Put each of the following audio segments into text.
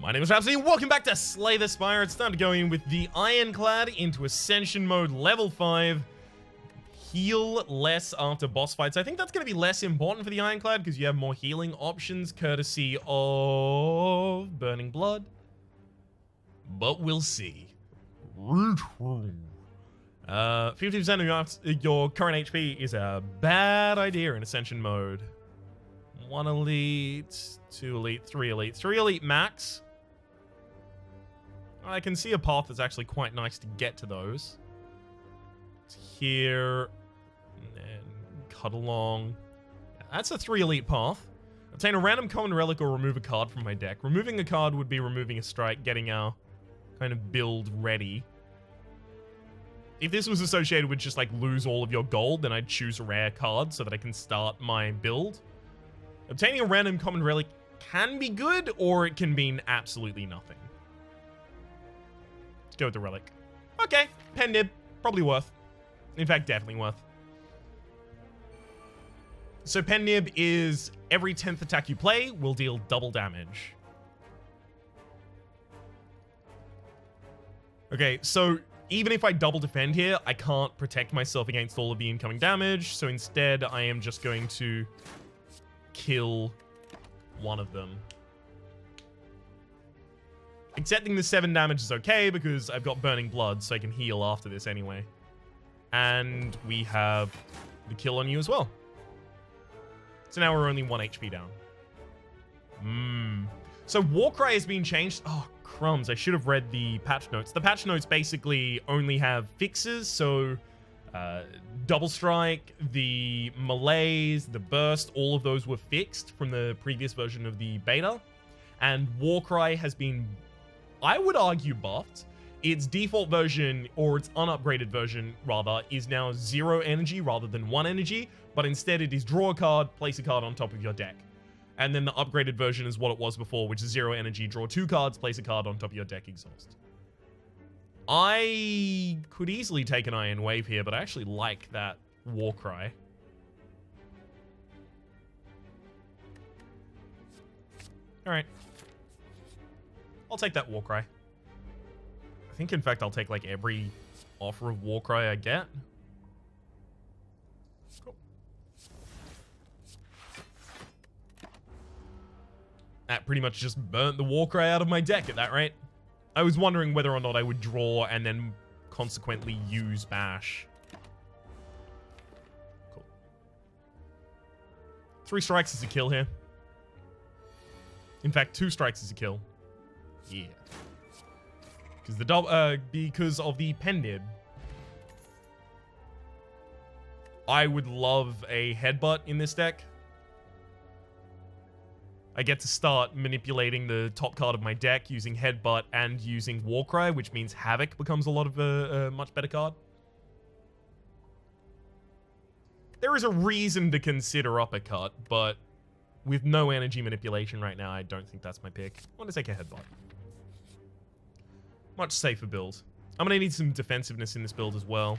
My name is Rhapsody, welcome back to Slay the Spire. It's time to go in with the Ironclad into Ascension mode, level 5. Heal less after boss fights. I think that's going to be less important for the Ironclad because you have more healing options courtesy of Burning Blood. But we'll see. 50% of your current HP is a bad idea in Ascension mode. 1 elite, 2 elite, 3 elite. 3 elite max. I can see a path that's actually quite nice to get to those. It's here, and then cut along. That's a 3 elite path. Obtain a random common relic or remove a card from my deck. Removing a card would be removing a strike, getting our kind of build ready. If this was associated with just like lose all of your gold, then I'd choose a rare card so that I can start my build. Obtaining a random common relic can be good, or it can mean absolutely nothing. Let's go with the relic. Okay, pen nib, probably worth. In fact, definitely worth. So pen nib is every 10th attack you play will deal double damage. Okay, so even if I double defend here, I can't protect myself against all of the incoming damage, so instead I am just going to kill one of them. Accepting the 7 damage is okay because I've got Burning Blood, so I can heal after this anyway. And we have the kill on you as well. So now we're only 1 HP down. So Warcry has been changed. Oh, crumbs. I should have read the patch notes. The patch notes basically only have fixes, so Double Strike, the Malaise, the Burst, all of those were fixed from the previous version of the beta. And Warcry has been, I would argue, buffed. Its default version, or its unupgraded version, rather, is now 0 energy rather than 1 energy, but instead it is draw a card, place a card on top of your deck. And then the upgraded version is what it was before, which is 0 energy, draw 2 cards, place a card on top of your deck, exhaust. I could easily take an Iron Wave here, but I actually like that Warcry. Alright. I'll take that Warcry. I think, in fact, I'll take, like, every offer of Warcry I get. Cool. That pretty much just burnt the Warcry out of my deck at that rate. I was wondering whether or not I would draw and then consequently use Bash. Cool. 3 strikes is a kill here. In fact, 2 strikes is a kill. Yeah. Because of the pen nib. I would love a headbutt in this deck. I get to start manipulating the top card of my deck using Headbutt and using Warcry, which means Havoc becomes a lot of a much better card. There is a reason to consider Uppercut, but with no energy manipulation right now, I don't think that's my pick. I want to take a Headbutt. Much safer build. I'm going to need some defensiveness in this build as well.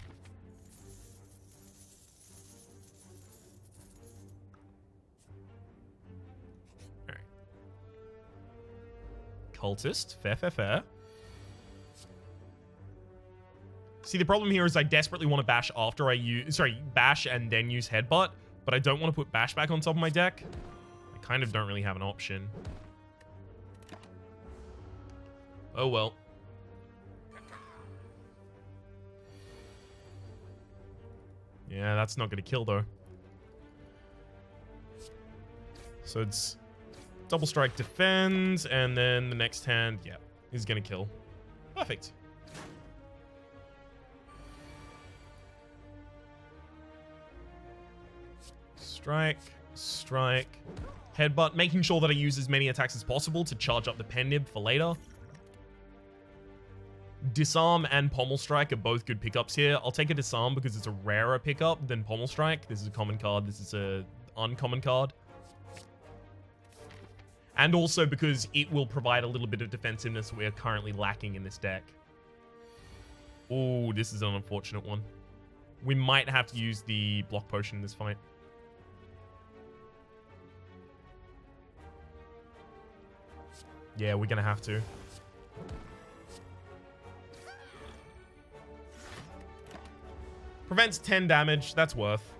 Cultist. Fair, fair, fair. See, the problem here is I desperately want to bash after I use... Sorry, bash and then use Headbutt, but I don't want to put bash back on top of my deck. I kind of don't really have an option. Oh, well. Yeah, that's not going to kill, though. So it's... Double Strike defends, and then the next hand, yeah, is going to kill. Perfect. Strike, strike, headbutt, making sure that I use as many attacks as possible to charge up the pen nib for later. Disarm and Pommel Strike are both good pickups here. I'll take a Disarm because it's a rarer pickup than Pommel Strike. This is a common card. This is a uncommon card. And also because it will provide a little bit of defensiveness we are currently lacking in this deck. Oh, this is an unfortunate one. We might have to use the block potion in this fight. Yeah, we're gonna have to. Prevents 10 damage. That's worth.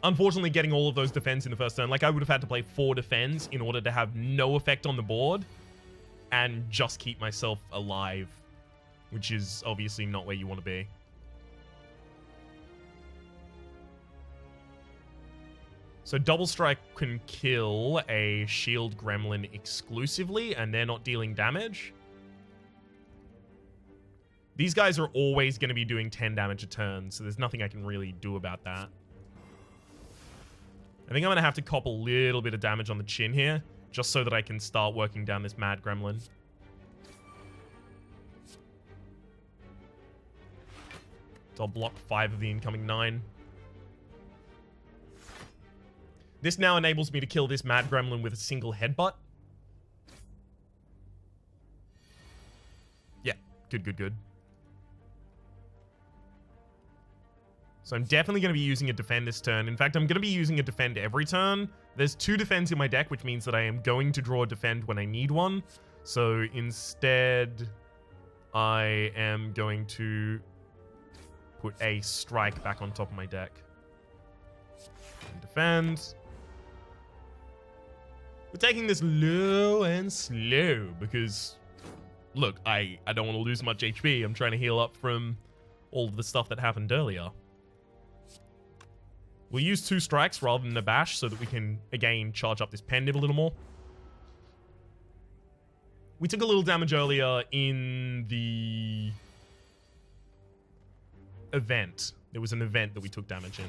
Unfortunately, getting all of those defends in the first turn. Like, I would have had to play 4 defends in order to have no effect on the board and just keep myself alive, which is obviously not where you want to be. So Double Strike can kill a shield gremlin exclusively, and they're not dealing damage. These guys are always going to be doing 10 damage a turn, so there's nothing I can really do about that. I think I'm going to have to cop a little bit of damage on the chin here, just so that I can start working down this mad gremlin. So I'll block 5 of the incoming 9. This now enables me to kill this mad gremlin with a single headbutt. Yeah, good, good, good. So I'm definitely going to be using a defend this turn. In fact, I'm going to be using a defend every turn. There's 2 defends in my deck, which means that I am going to draw a defend when I need one. So instead, I am going to put a strike back on top of my deck. And defend. We're taking this low and slow because, look, I don't want to lose much HP. I'm trying to heal up from all of the stuff that happened earlier. We'll use 2 strikes rather than a bash so that we can, again, charge up this pen nib a little more. We took a little damage earlier in the event. There was an event that we took damage in.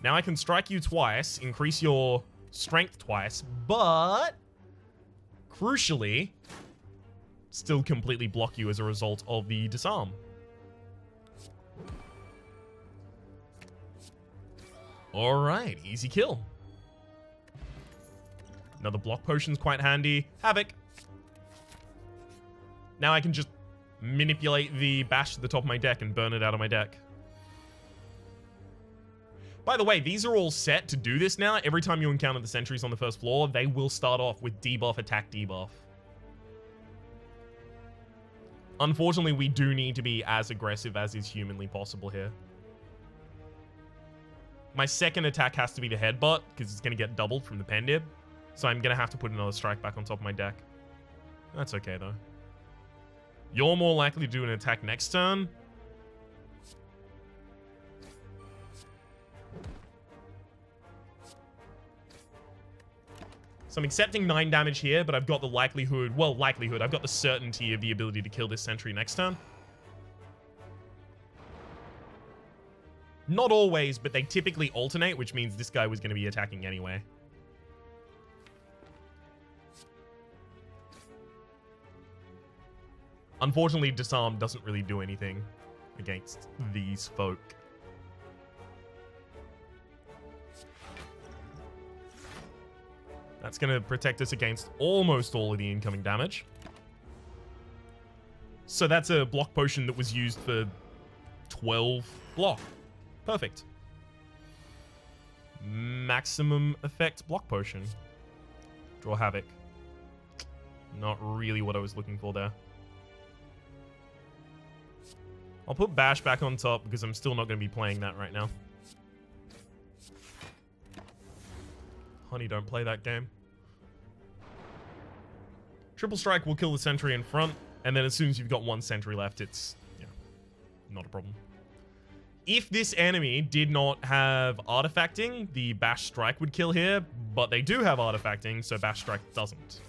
Now I can strike you twice, increase your strength twice, but crucially, still completely block you as a result of the disarm. Alright, easy kill. Another block potion's quite handy. Havoc. Now I can just manipulate the bash to the top of my deck and burn it out of my deck. By the way, these are all set to do this now. Every time you encounter the sentries on the first floor, they will start off with debuff, attack, debuff. Unfortunately, we do need to be as aggressive as is humanly possible here. My second attack has to be the headbutt, because it's going to get doubled from the pen nib. So I'm going to have to put another strike back on top of my deck. That's okay, though. You're more likely to do an attack next turn. So I'm accepting 9 damage here, but I've got the likelihood, I've got the certainty of the ability to kill this sentry next turn. Not always, but they typically alternate, which means this guy was going to be attacking anyway. Unfortunately, disarm doesn't really do anything against these folk. That's going to protect us against almost all of the incoming damage. So that's a block potion that was used for 12 block. Perfect. Maximum effect block potion. Draw Havoc. Not really what I was looking for there. I'll put Bash back on top because I'm still not going to be playing that right now. Honey, don't play that game. Triple Strike will kill the sentry in front, and then as soon as you've got 1 sentry left, it's, yeah, not a problem. If this enemy did not have artifacting, the Bash Strike would kill here, but they do have artifacting, so Bash Strike doesn't.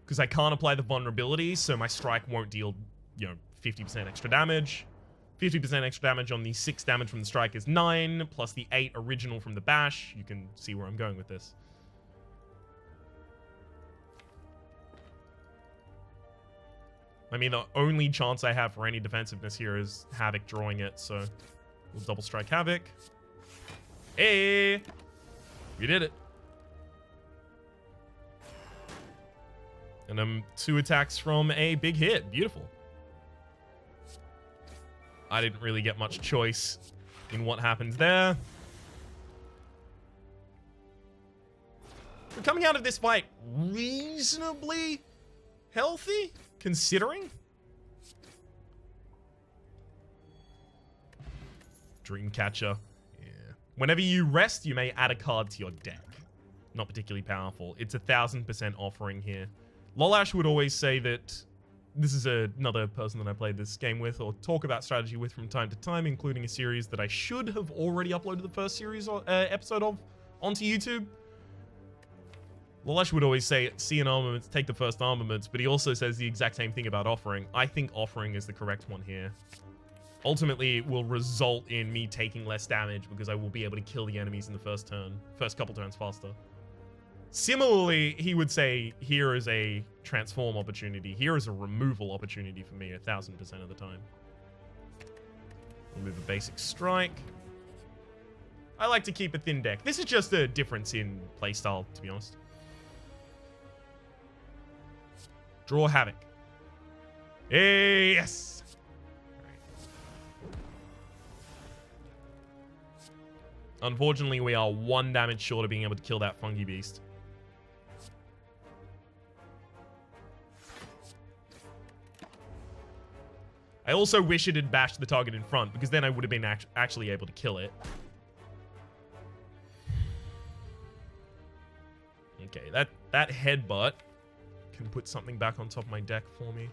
Because I can't apply the vulnerability, so my strike won't deal, 50% extra damage. 50% extra damage on the 6 damage from the strike is 9, plus the 8 original from the bash. You can see where I'm going with this. I mean, the only chance I have for any defensiveness here is Havoc drawing it, so we'll double strike Havoc. Hey! We did it. And 2 attacks from a big hit. Beautiful. I didn't really get much choice in what happened there. We're coming out of this fight reasonably healthy, considering. Dreamcatcher. Yeah. Whenever you rest, you may add a card to your deck. Not particularly powerful. It's 1000% offering here. Lolash would always say that this is another person that I played this game with or talk about strategy with from time to time, including a series that I should have already uploaded the first series episode of onto YouTube. Lolash would always say, see an armament, take the first armaments, but he also says the exact same thing about offering. I think offering is the correct one here. Ultimately, it will result in me taking less damage because I will be able to kill the enemies in the first couple turns faster. Similarly, he would say, here is a transform opportunity. Here is a removal opportunity for me 1000% of the time. Remove a basic strike. I like to keep a thin deck. This is just a difference in playstyle, to be honest. Draw Havoc. Yes! Unfortunately, we are 1 damage short of being able to kill that fungi beast. I also wish it had bashed the target in front, because then I would have been actually able to kill it. Okay, that headbutt can put something back on top of my deck for me.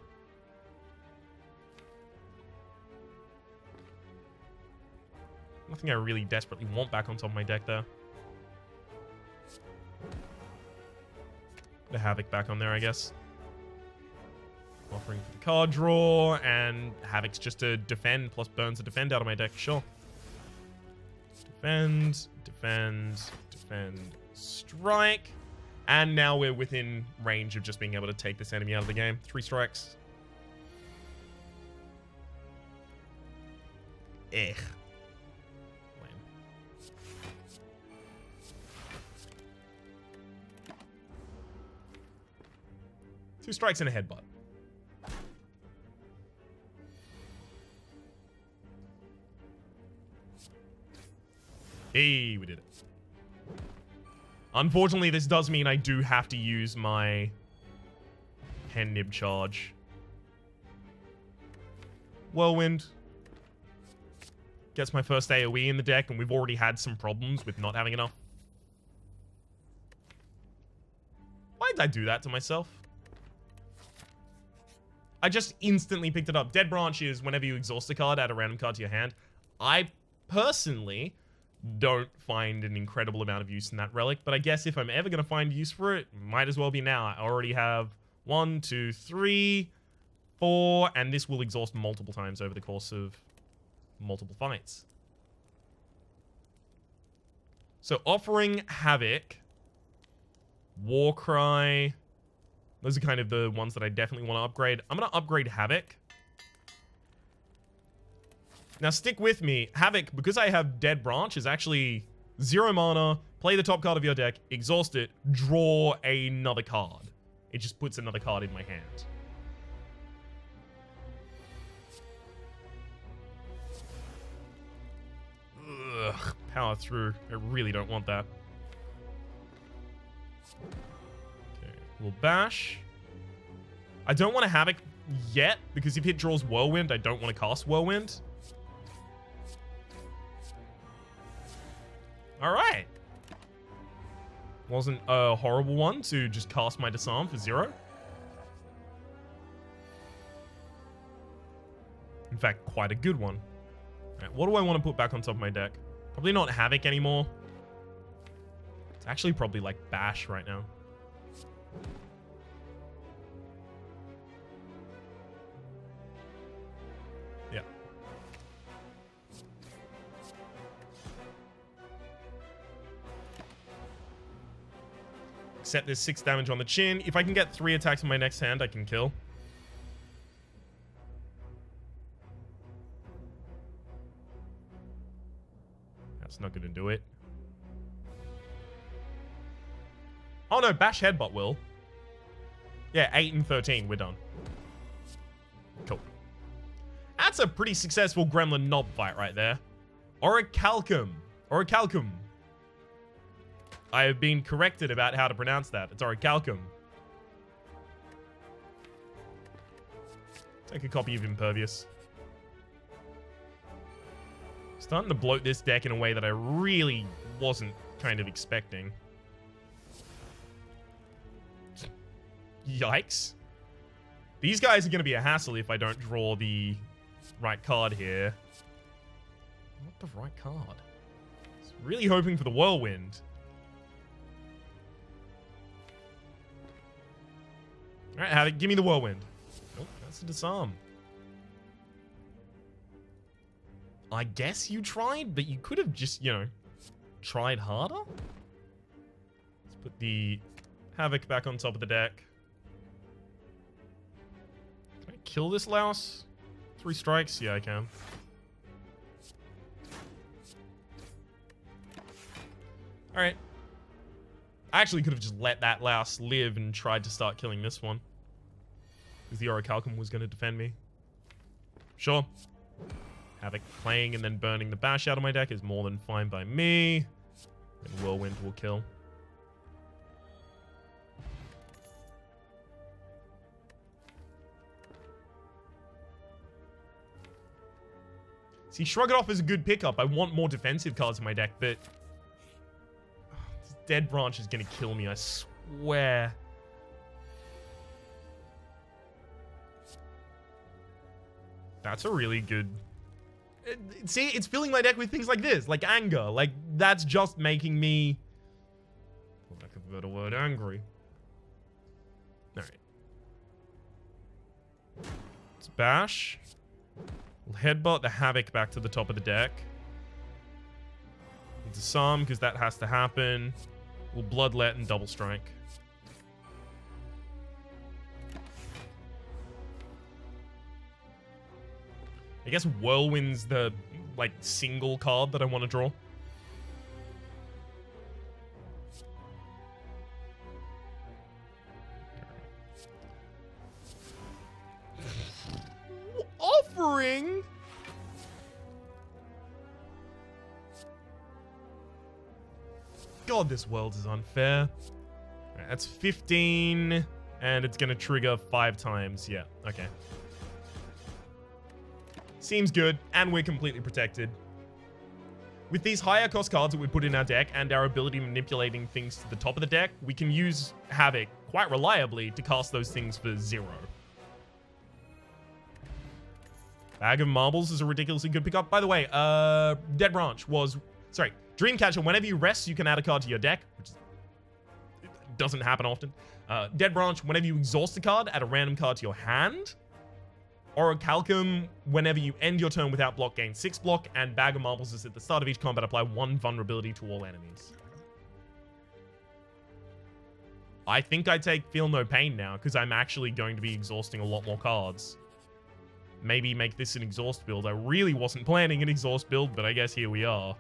Nothing I really desperately want back on top of my deck there. The Havoc back on there, I guess. Offering for the card draw, and Havoc's just to defend, plus burns a defend out of my deck, sure. Defend, defend, defend, strike. And now we're within range of just being able to take this enemy out of the game. 3 strikes. Lame. 2 strikes and a headbutt. Hey, we did it. Unfortunately, this does mean I do have to use my Pen Nib charge. Whirlwind. Gets my first AoE in the deck, and we've already had some problems with not having enough. Why did I do that to myself? I just instantly picked it up. Dead Branch is whenever you exhaust a card, add a random card to your hand. I personally don't find an incredible amount of use in that relic, but I guess if I'm ever going to find use for it, might as well be now. I already have 1, 2, 3, 4, and this will exhaust multiple times over the course of multiple fights. So offering Havoc, Warcry, those are kind of the ones that I definitely want to upgrade. I'm going to upgrade Havoc. Now, stick with me. Havoc, because I have Dead Branch, is actually 0 mana, play the top card of your deck, exhaust it, draw another card. It just puts another card in my hand. Ugh, power through. I really don't want that. Okay, we'll bash. I don't want to Havoc yet, because if it draws Whirlwind, I don't want to cast Whirlwind. Alright. Wasn't a horrible one to just cast my Disarm for 0. In fact, quite a good one. Alright, what do I want to put back on top of my deck? Probably not Havoc anymore. It's actually probably like Bash right now. Yeah. Accept this 6 damage on the chin. If I can get 3 attacks in my next hand, I can kill. That's not going to do it. Oh no, Bash Headbutt will. Yeah, 8 and 13. We're done. Cool. That's a pretty successful Gremlin Knob fight right there. Orichalcum. Orichalcum. I have been corrected about how to pronounce that. It's Orichalcum. Take a copy of Impervious. Starting to bloat this deck in a way that I really wasn't kind of expecting. Yikes. These guys are going to be a hassle if I don't draw the right card here. Not the right card. I was really hoping for the Whirlwind. Alright, Havoc, give me the Whirlwind. Oh, that's a disarm. I guess you tried, but you could have just, you know, tried harder. Let's put the Havoc back on top of the deck. Can I kill this louse? 3 strikes? Yeah, I can. Alright. I actually could have just let that louse live and tried to start killing this one. Because the Orichalcum was going to defend me. Sure. Havoc playing and then burning the bash out of my deck is more than fine by me. And Whirlwind will kill. See, Shrug It Off is a good pickup. I want more defensive cards in my deck, but... this Dead Branch is going to kill me, I swear. That's a really good... See, it's filling my deck with things like this, like anger. Like, that's just making me... for lack of a better word, angry. Alright. Let's bash. We'll headbutt the Havoc back to the top of the deck. We'll disarm, because that has to happen. We'll Bloodlet and Double Strike. I guess Whirlwind's the, like, single card that I want to draw. Offering? God, this world is unfair. Right, that's 15, and it's going to trigger 5 times. Yeah, okay. Seems good, and we're completely protected. With these higher cost cards that we put in our deck and our ability of manipulating things to the top of the deck, we can use Havoc quite reliably to cast those things for 0. Bag of Marbles is a ridiculously good pickup. By the way, Dead Branch was... Sorry, Dreamcatcher, whenever you rest, you can add a card to your deck, which doesn't happen often. Dead Branch, whenever you exhaust a card, add a random card to your hand. Orichalcum, whenever you end your turn without block, gain 6 block, and Bag of Marbles is at the start of each combat, apply 1 vulnerability to all enemies. I think I take Feel No Pain now, because I'm actually going to be exhausting a lot more cards. Maybe make this an exhaust build. I really wasn't planning an exhaust build, but I guess here we are.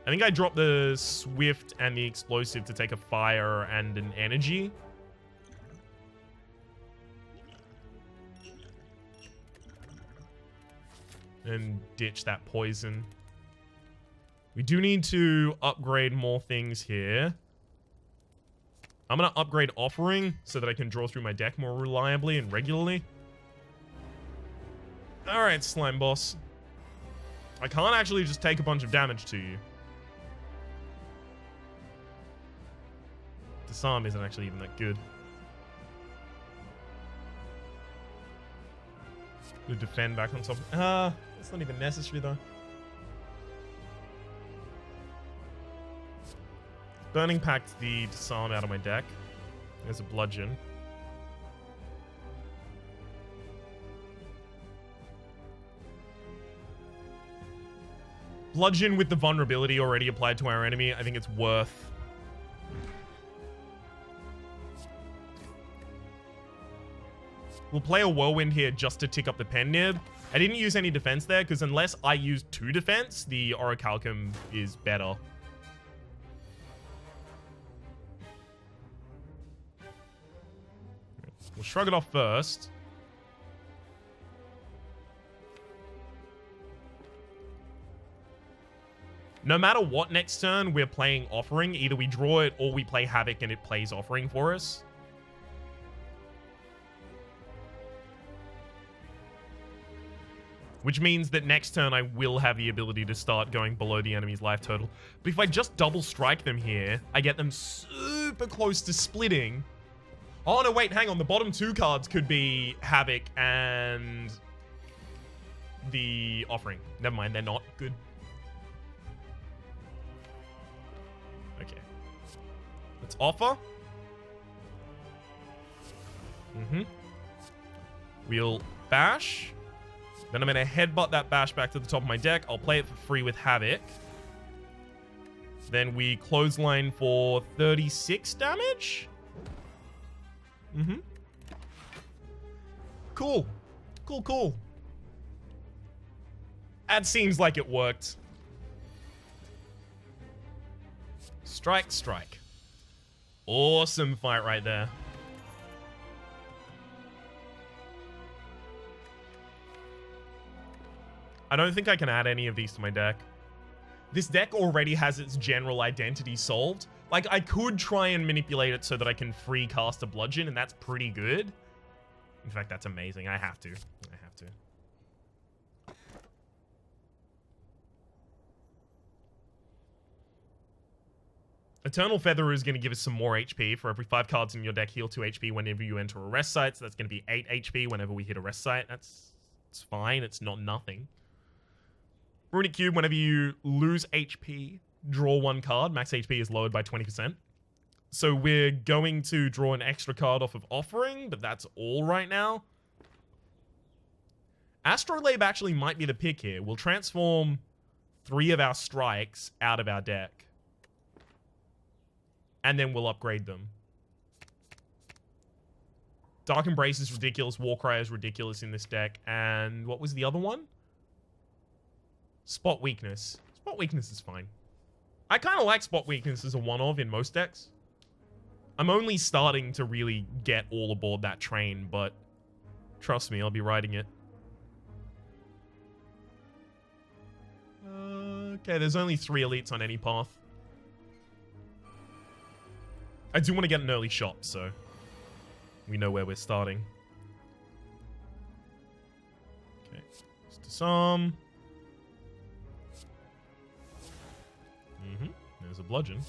I think I dropped the Swift and the Explosive to take a Fire and an Energy. And ditch that poison. We do need to upgrade more things here. I'm going to upgrade Offering so that I can draw through my deck more reliably and regularly. Alright, Slime Boss. I can't actually just take a bunch of damage to you. Disarm isn't actually even that good. To defend back on top. It's not even necessary though. Burning Pact the Disarm out of my deck. There's a Bludgeon. Bludgeon with the vulnerability already applied to our enemy. I think it's worth... We'll play a Whirlwind here just to tick up the pen nib. I didn't use any defense there, because unless I use 2 defense, the Orichalcum is better. We'll Shrug It Off first. No matter what next turn we're playing Offering, either we draw it or we play Havoc and it plays Offering for us. Which means that next turn I will have the ability to start going below the enemy's life total. But if I just double strike them here, I get them super close to splitting. Oh no, wait, hang on. The bottom two cards could be Havoc and the Offering. Never mind, they're not. Good. Okay. Let's offer. We'll bash. Then I'm going to headbutt that bash back to the top of my deck. I'll play it for free with Havoc. Then we clothesline for 36 damage. Cool. Cool. That seems like it worked. Strike. Awesome fight right there. I don't think I can add any of these to my deck. This deck already has its general identity solved. Like, I could try and manipulate it so that I can free cast a Bludgeon, and that's pretty good. In fact, that's amazing. I have to. Eternal Feather is going to give us some more HP. For every 5 cards in your deck, heal 2 HP whenever you enter a rest site. So that's going to be 8 HP whenever we hit a rest site. It's fine. It's not nothing. Runic Cube, whenever you lose HP, draw 1 card. Max HP is lowered by 20%. So we're going to draw an extra card off of Offering, but that's all right now. Astrolabe actually might be the pick here. We'll transform 3 of our strikes out of our deck. And then we'll upgrade them. Dark Embrace is ridiculous. Warcry is ridiculous in this deck. And what was the other one? Spot Weakness. Spot Weakness is fine. I kind of like Spot Weakness as a one-of in most decks. I'm only starting to really get all aboard that train, but trust me, I'll be riding it. Okay, there's only 3 elites on any path. I do want to get an early shot, so we know where we're starting. Okay, just disarm. There's a Bludgeon.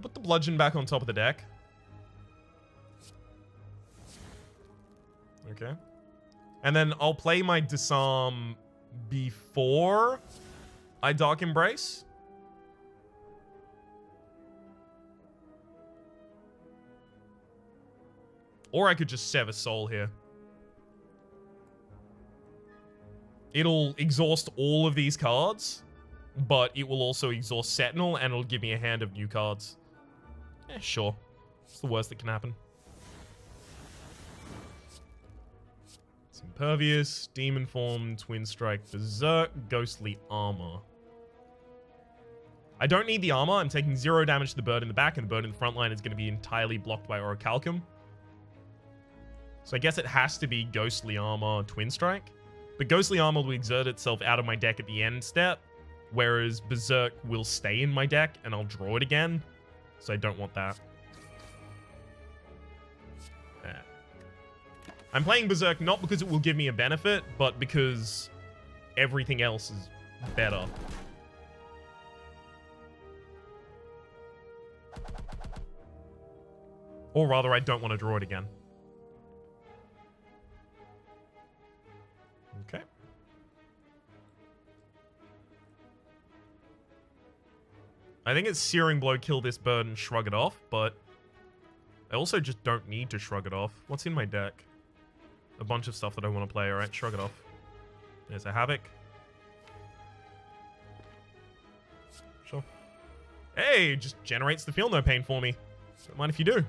Put the Bludgeon back on top of the deck. Okay. And then I'll play my Disarm before I Dark Embrace. Or I could just Sever Soul here. It'll exhaust all of these cards, but it will also exhaust Sentinel, and it'll give me a hand of new cards. Yeah, sure. It's the worst that can happen. It's Impervious, Demon Form, Twin Strike, Berserk, Ghostly Armor. I don't need the armor. I'm taking 0 damage to the bird in the back, and the bird in the front line is going to be entirely blocked by Orichalcum. So I guess it has to be Ghostly Armor, Twin Strike. But Ghostly Armor will exert itself out of my deck at the end step, whereas Berserk will stay in my deck, and I'll draw it again. So I don't want that. I'm playing Berserk not because it will give me a benefit, but because everything else is better. Or rather, I don't want to draw it again. Okay. I think it's Searing Blow, kill this bird, and shrug it off, but I also just don't need to shrug it off. What's in my deck? A bunch of stuff that I want to play. Alright, shrug it off. There's a Havoc. Sure. Hey, just generates the Feel No Pain for me. Don't mind if you do.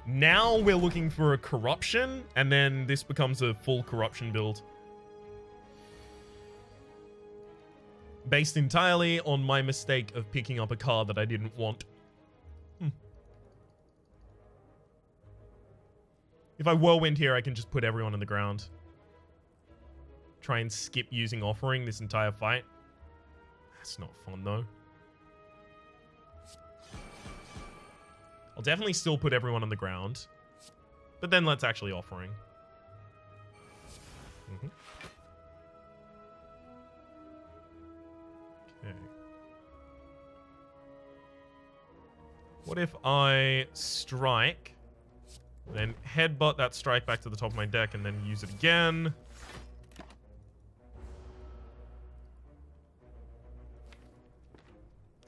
Now we're looking for a Corruption, and then this becomes a full Corruption build. based entirely on my mistake of picking up a card that I didn't want. If I whirlwind here, I can just put everyone on the ground. Try and skip using offering this entire fight. That's not fun, though. I'll definitely still put everyone on the ground. But then let's actually offering. Okay. What if I strike, then headbutt that strike back to the top of my deck and then use it again?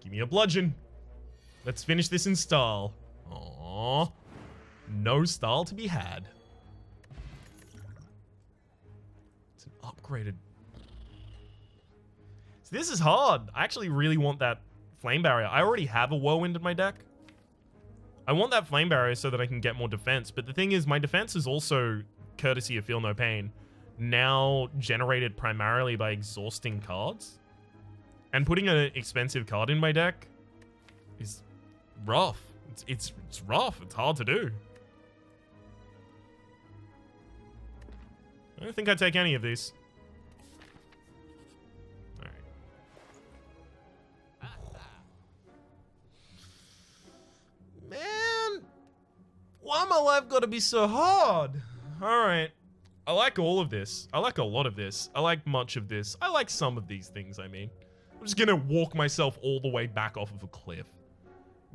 Give me a bludgeon. Let's finish this in style. Aww. No style to be had. It's an upgraded... So this is hard. I actually really want that flame barrier. I already have a whirlwind in my deck. I want that flame barrier so that I can get more defense. But the thing is, my defense is also, courtesy of Feel No Pain, now generated primarily by exhausting cards. And putting an expensive card in my deck is rough. It's rough. It's hard to do. I don't think I'd take any of these. Alright. Man! Why my life gotta be so hard? Alright. I like all of this. I like a lot of this. I like much of this. I like some of these things, I mean. I'm just gonna walk myself all the way back off of a cliff.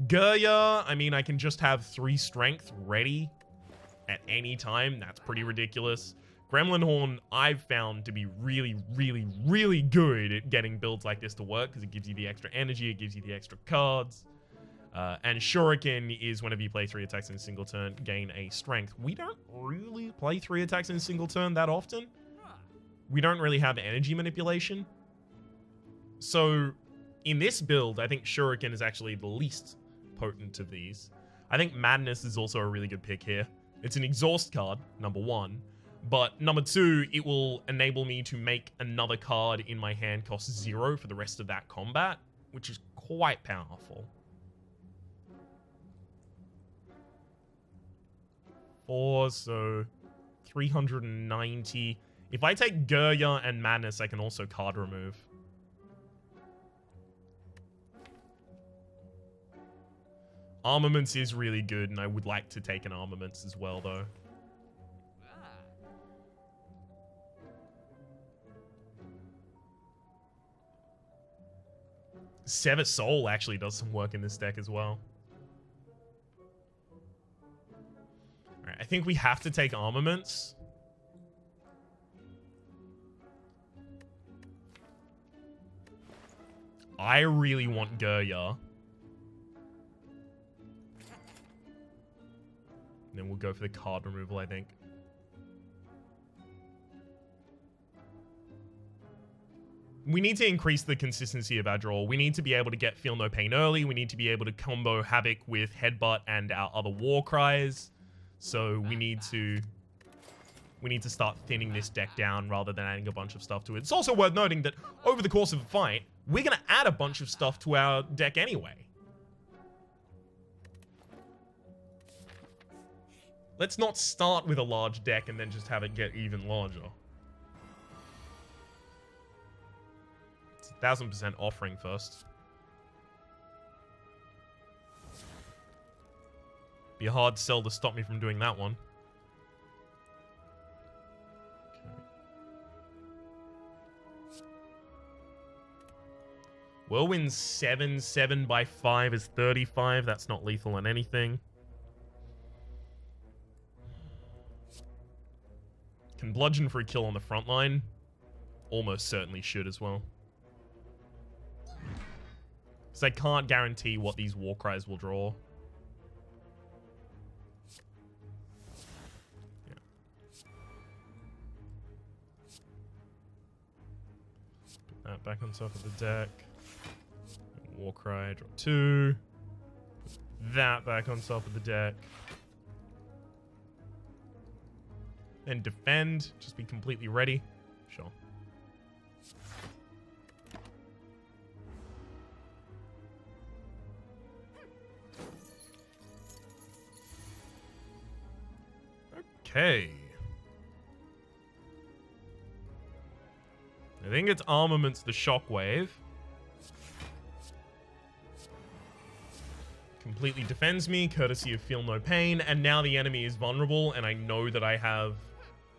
Gurya, I mean, I can just have 3 strength ready at any time. That's pretty ridiculous. Gremlin Horn, I've found to be really, really, really good at getting builds like this to work because it gives you the extra energy, it gives you the extra cards. And Shuriken is whenever you play 3 attacks in a single turn, gain a strength. We don't really play 3 attacks in a single turn that often. We don't really have energy manipulation. So, in this build, I think Shuriken is actually the least potent of these. I think Madness is also a really good pick here. It's an exhaust card, number 1. But number 2, it will enable me to make another card in my hand cost 0 for the rest of that combat, which is quite powerful. 4, so 390. If I take Gurya and Madness, I can also card remove. Armaments is really good, and I would like to take an Armaments as well, though. Sever Soul actually does some work in this deck as well. Alright, I think we have to take Armaments. I really want Gurya. And then we'll go for the card removal, I think. We need to increase the consistency of our draw. We need to be able to get Feel No Pain early. We need to be able to combo Havoc with Headbutt and our other War Cries. So we need to start thinning this deck down rather than adding a bunch of stuff to it. It's also worth noting that over the course of a fight, we're going to add a bunch of stuff to our deck anyway. Let's not start with a large deck and then just have it get even larger. It's 1000% offering first. Be a hard sell to stop me from doing that one. Okay. Whirlwind 7 by 5 is 35. That's not lethal on anything. Can bludgeon for a kill on the front line. Almost certainly should as well. Because I can't guarantee what these War Cries will draw. Yeah. Put that back on top of the deck. War Cry, draw 2. Put that back on top of the deck. Then defend. Just be completely ready. Sure. Okay. I think it's armaments the shockwave. Completely defends me, courtesy of feel no pain, and now the enemy is vulnerable, and I know that I have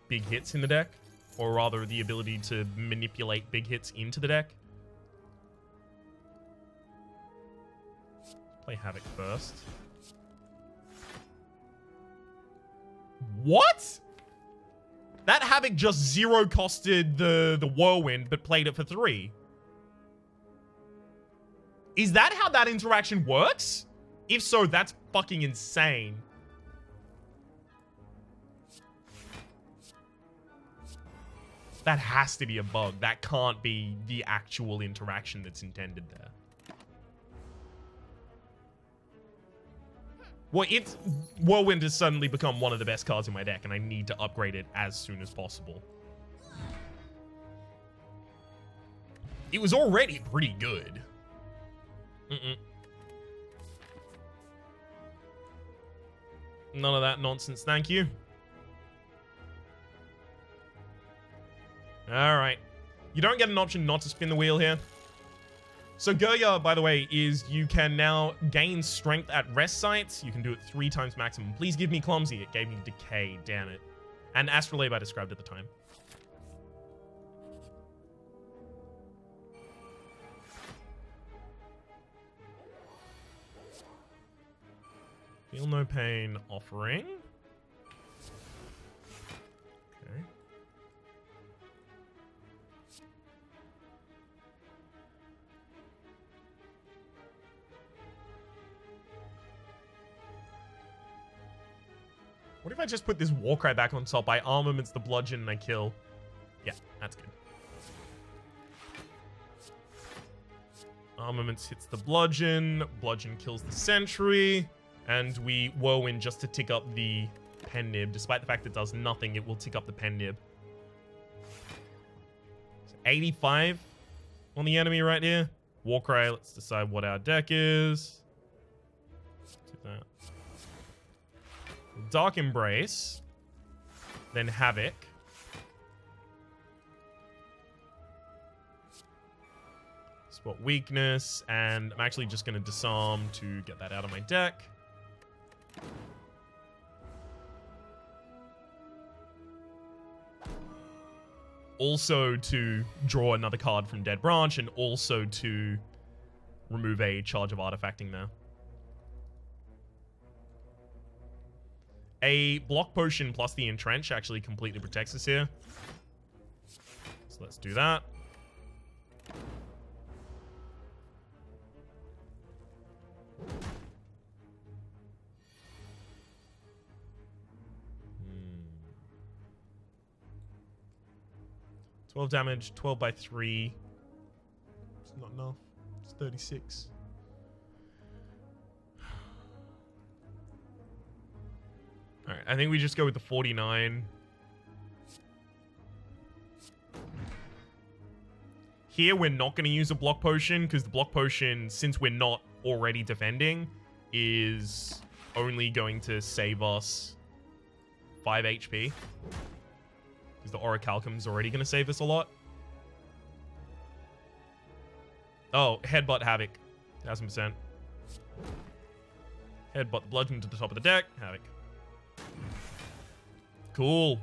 big hits in the deck, or rather the ability to manipulate big hits into the deck. Play Havoc first. What? That Havoc just zero costed the Whirlwind, but played it for 3. Is that how that interaction works? If so, that's fucking insane. That has to be a bug. That can't be the actual interaction that's intended there. Well, Whirlwind has suddenly become one of the best cards in my deck, and I need to upgrade it as soon as possible. It was already pretty good. None of that nonsense, thank you. Alright. You don't get an option not to spin the wheel here. So Gerya, by the way, is you can now gain strength at rest sites. You can do it 3 times maximum. Please give me clumsy. It gave me decay, damn it. And astrolabe I described at the time. Feel no pain offering. Okay. What if I just put this Warcry back on top? I armaments the bludgeon and I kill. Yeah, that's good. Armaments hits the bludgeon. Bludgeon kills the sentry. And we Whirlwind just to tick up the pen nib. Despite the fact it does nothing, it will tick up the pen nib. So 85 on the enemy right here. Warcry, let's decide what our deck is. Let's do that. Dark Embrace. Then Havoc. Spot Weakness. And I'm actually just going to disarm to get that out of my deck. Also to draw another card from Dead Branch, and also to remove a charge of artifacting there. A block potion plus the entrench actually completely protects us here. So let's do that. Hmm. 12 damage, 12 by 3. It's not enough. It's 36. Alright, I think we just go with the 49. Here, we're not going to use a block potion, because the block potion, since we're not already defending, is only going to save us 5 HP. Because the Orichalcum's already going to save us a lot. Oh, Headbutt Havoc. 1000%. Headbutt the bludgeon to the top of the deck. Havoc. Cool.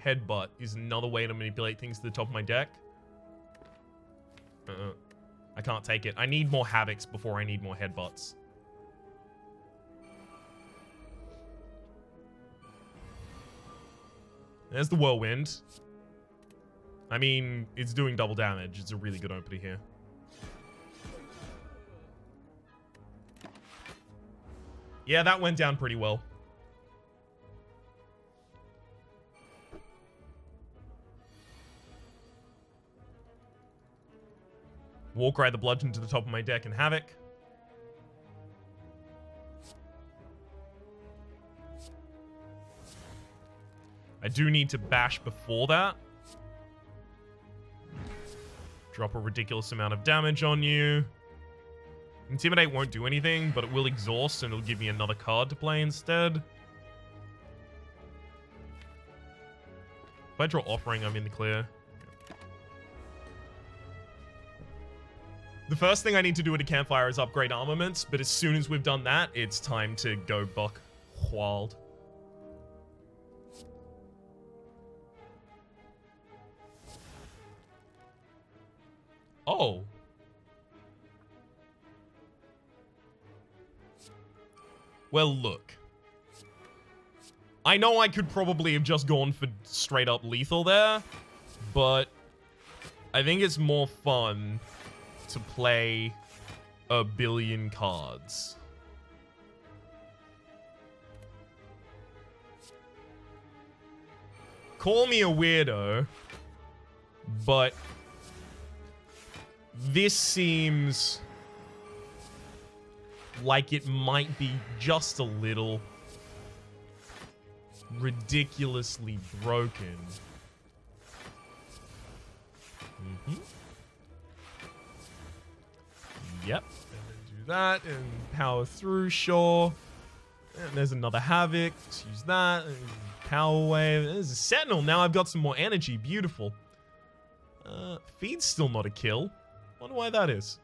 Headbutt is another way to manipulate things to the top of my deck. I can't take it. I need more Havocs before I need more Headbutts. There's the Whirlwind. I mean, it's doing double damage. It's a really good opener here. Yeah, that went down pretty well. Warcry the bludgeon to the top of my deck and Havoc. I do need to bash before that. Drop a ridiculous amount of damage on you. Intimidate won't do anything, but it will exhaust and it'll give me another card to play instead. If I draw Offering, I'm in the clear. The first thing I need to do at a campfire is upgrade armaments, but as soon as we've done that, it's time to go buck wild. Oh. Well, look. I know I could probably have just gone for straight up lethal there, but I think it's more fun to play a billion cards. Call me a weirdo, but this seems like it might be just a little ridiculously broken. Yep. And then do that and power through, sure. And there's another Havoc. Let's use that. And power wave. There's a Sentinel. Now I've got some more energy. Beautiful. Feed's still not a kill. Wonder why that is.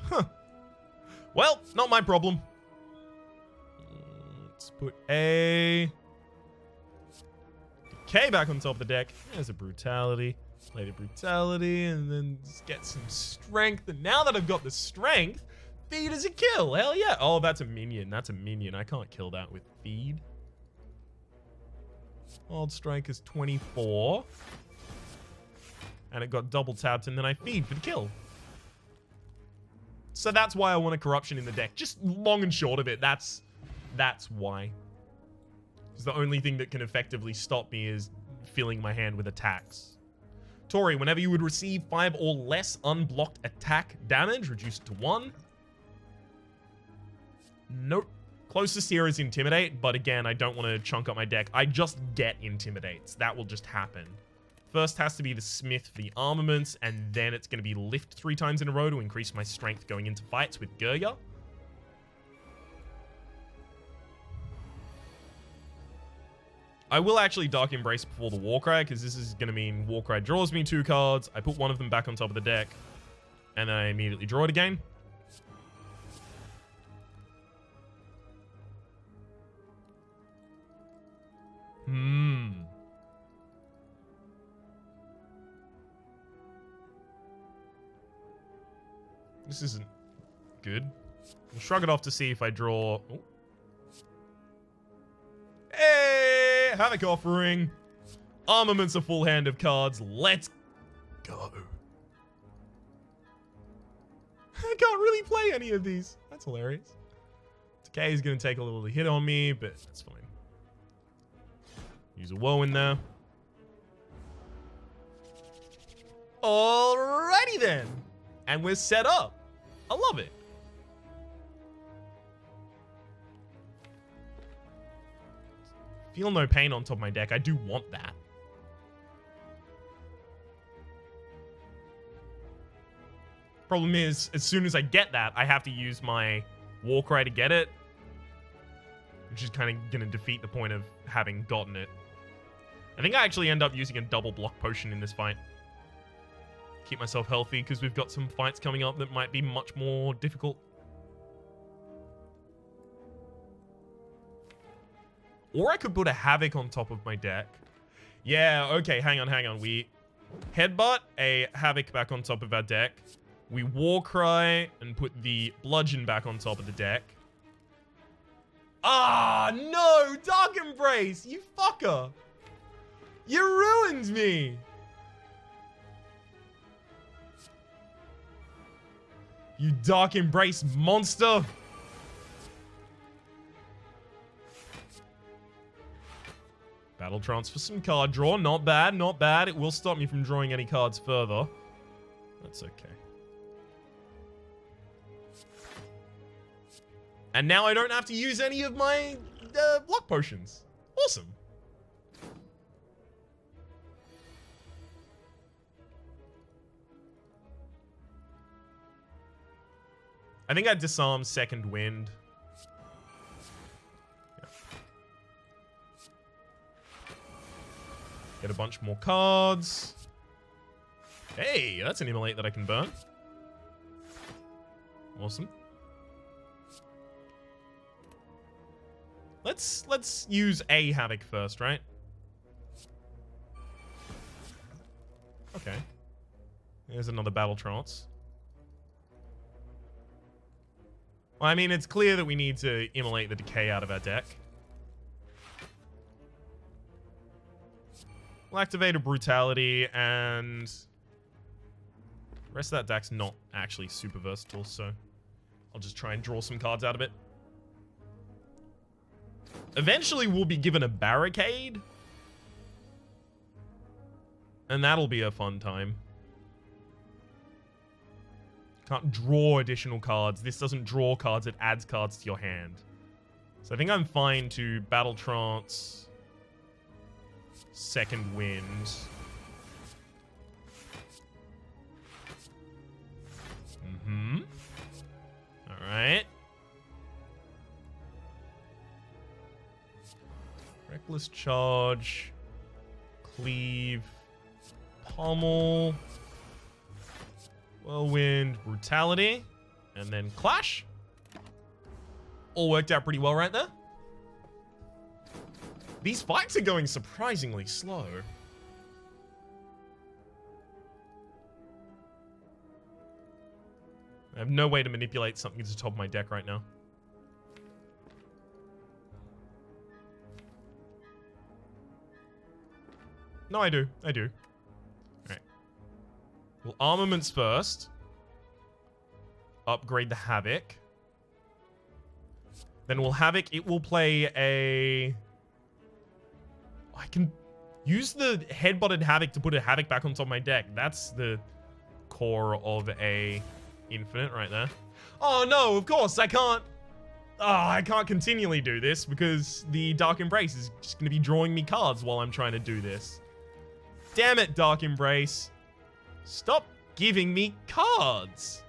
Huh. Well, not my problem. Let's put a Decay back on top of the deck. There's a Brutality. Play the Brutality and then just get some strength. And now that I've got the strength, Feed is a kill. Hell yeah. Oh, that's a minion. That's a minion. I can't kill that with Feed. Old Strike is 24. And it got double tapped and then I Feed for the kill. So that's why I want a Corruption in the deck. Just long and short of it, that's why. Because the only thing that can effectively stop me is filling my hand with attacks. Tori, whenever you would receive 5 or less unblocked attack damage, reduce it to 1. Nope. Closest here is Intimidate, but again, I don't want to chunk up my deck. I just get Intimidates. That will just happen. First has to be the Smith for the armaments, and then it's going to be Lift 3 times in a row to increase my strength going into fights with Gerya. I will actually Dark Embrace before the Warcry, because this is going to mean Warcry draws me 2 cards. I put one of them back on top of the deck, and then I immediately draw it again. This isn't good. We'll shrug it off to see if I draw... Oh. Hey! Havoc Offering. Armament's a full hand of cards. Let's go. I can't really play any of these. That's hilarious. Decay is going to take a little hit on me, but that's fine. Use a woe in there. Alrighty then. And we're set up. I love it. Feel no pain on top of my deck. I do want that. Problem is, as soon as I get that, I have to use my Warcry to get it. Which is kind of going to defeat the point of having gotten it. I think I actually end up using a double block potion in this fight. Keep myself healthy, because we've got some fights coming up that might be much more difficult. Or I could put a Havoc on top of my deck. Yeah, okay, hang on. We headbutt a Havoc back on top of our deck. We Warcry and put the Bludgeon back on top of the deck. Ah, no! Dark Embrace! You fucker! You ruined me! You Dark Embrace monster! Battle Trance for some card draw. Not bad, not bad. It will stop me from drawing any cards further. That's okay. And now I don't have to use any of my block potions. Awesome. I think I disarm Second Wind. Yeah. Get a bunch more cards. Hey, that's an immolate that I can burn. Awesome. Let's use a Havoc first, right? Okay. There's another Battle Trance. Well, I mean, it's clear that we need to immolate the Decay out of our deck. We'll activate a Brutality, and the rest of that deck's not actually super versatile, so I'll just try and draw some cards out of it. Eventually, we'll be given a Barricade, and that'll be a fun time. Can't draw additional cards. This doesn't draw cards, it adds cards to your hand. So I think I'm fine to Battle Trance, Second Wind. Alright. Reckless Charge, Cleave, Pommel, Whirlwind, Brutality, and then Clash. All worked out pretty well right there. These fights are going surprisingly slow. I have no way to manipulate something to the top of my deck right now. No, I do. I do. Alright. Well, armaments first. Upgrade the Havoc. Then we'll Havoc. It will play a... I can use the headbutted Havoc to put a Havoc back on top of my deck. That's the core of a Infinite right there. Oh no, of course, I can't... I can't continually do this because the Dark Embrace is just going to be drawing me cards while I'm trying to do this. Damn it, Dark Embrace. Stop giving me cards.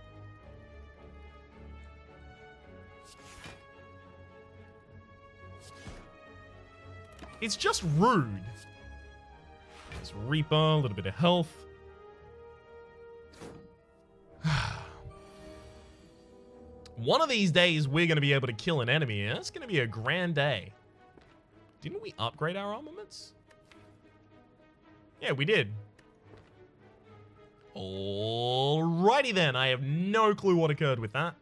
It's just rude. There's Reaper, a little bit of health. One of these days, we're going to be able to kill an enemy. It's going to be a grand day. Didn't we upgrade our armaments? Yeah, we did. Alrighty then. I have no clue what occurred with that.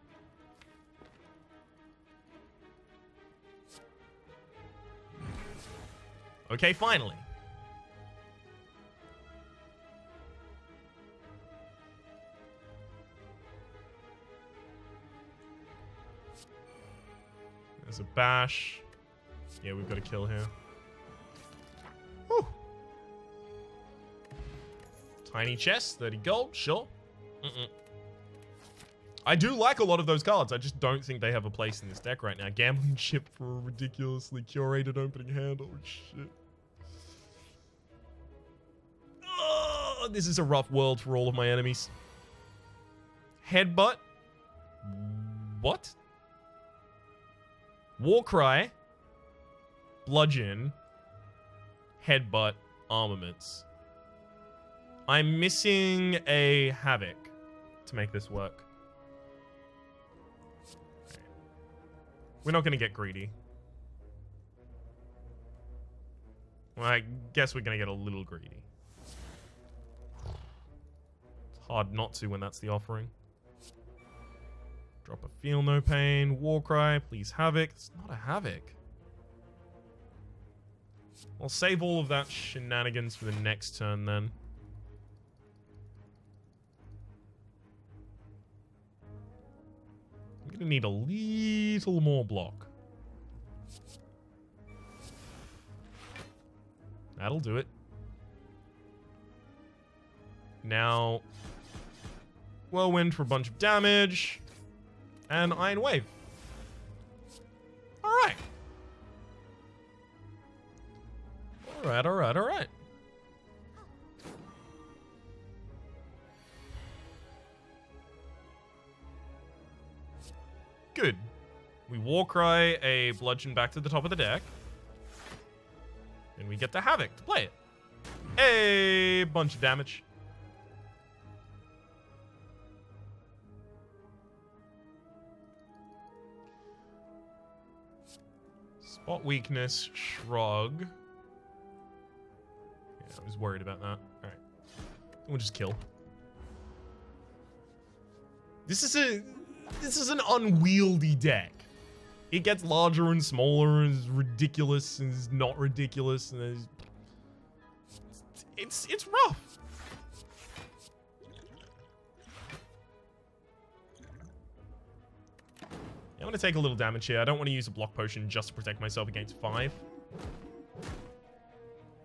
Okay, finally. There's a bash. Yeah, we've got to kill here. Whew. Tiny chest, 30 gold, sure. I do like a lot of those cards. I just don't think they have a place in this deck right now. Gambling chip for a ridiculously curated opening hand. Oh, shit. Oh, this is a rough world for all of my enemies. Headbutt. What? Warcry. Bludgeon. Headbutt. Armaments. I'm missing a Havoc to make this work. We're not going to get greedy. Well, I guess we're going to get a little greedy. It's hard not to when that's the offering. Drop a Feel No Pain. Warcry. Please Havoc. It's not a Havoc. I'll save all of that shenanigans for the next turn then. I'm gonna need a little more block. That'll do it. Now, Whirlwind for a bunch of damage. And Iron Wave. Alright. Alright. Good. We Warcry a bludgeon back to the top of the deck. And we get the Havoc to play it. A bunch of damage. Spot weakness, shrug. Yeah, I was worried about that. Alright. We'll just kill. This is an unwieldy deck. It gets larger and smaller and is ridiculous and is not ridiculous and it's rough. I'm going to take a little damage here. I don't want to use a block potion just to protect myself against 5.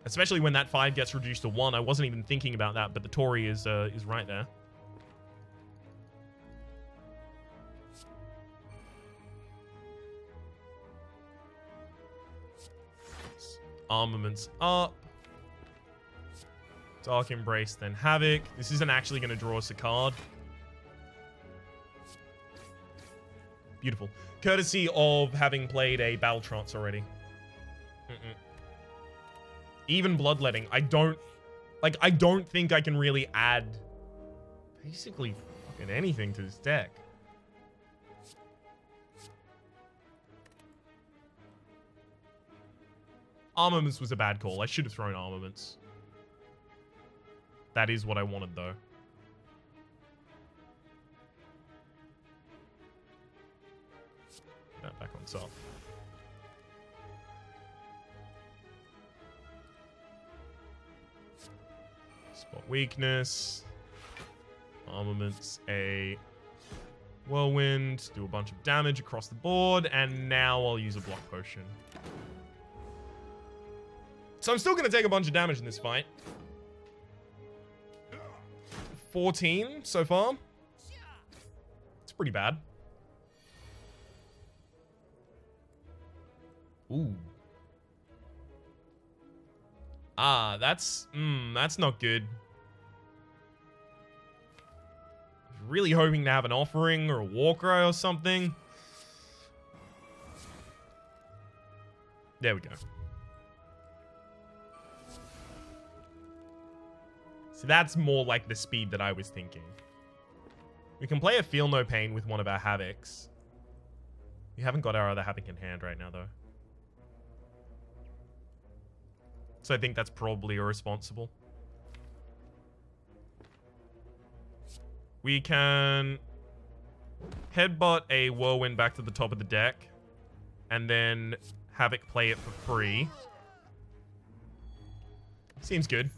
Especially when that 5 gets reduced to 1. I wasn't even thinking about that, but the Tory is right there. Armaments up. Dark Embrace, then Havoc. This isn't actually going to draw us a card. Beautiful. Courtesy of having played a Battle Trance already. Even Bloodletting. I don't think I can really add basically fucking anything to this deck. Armaments was a bad call. I should have thrown Armaments. That is what I wanted, though. That back on top. Spot weakness. Armaments, a Whirlwind. Do a bunch of damage across the board. And now I'll use a block potion. So I'm still going to take a bunch of damage in this fight. 14 so far. It's pretty bad. Ooh. Ah, that's not good. Really hoping to have an offering or a Warcry or something. There we go. So that's more like the speed that I was thinking. We can play a Feel No Pain with one of our Havocs. We haven't got our other Havoc in hand right now, though. So I think that's probably irresponsible. We can headbutt a Whirlwind back to the top of the deck. And then Havoc play it for free. Seems good.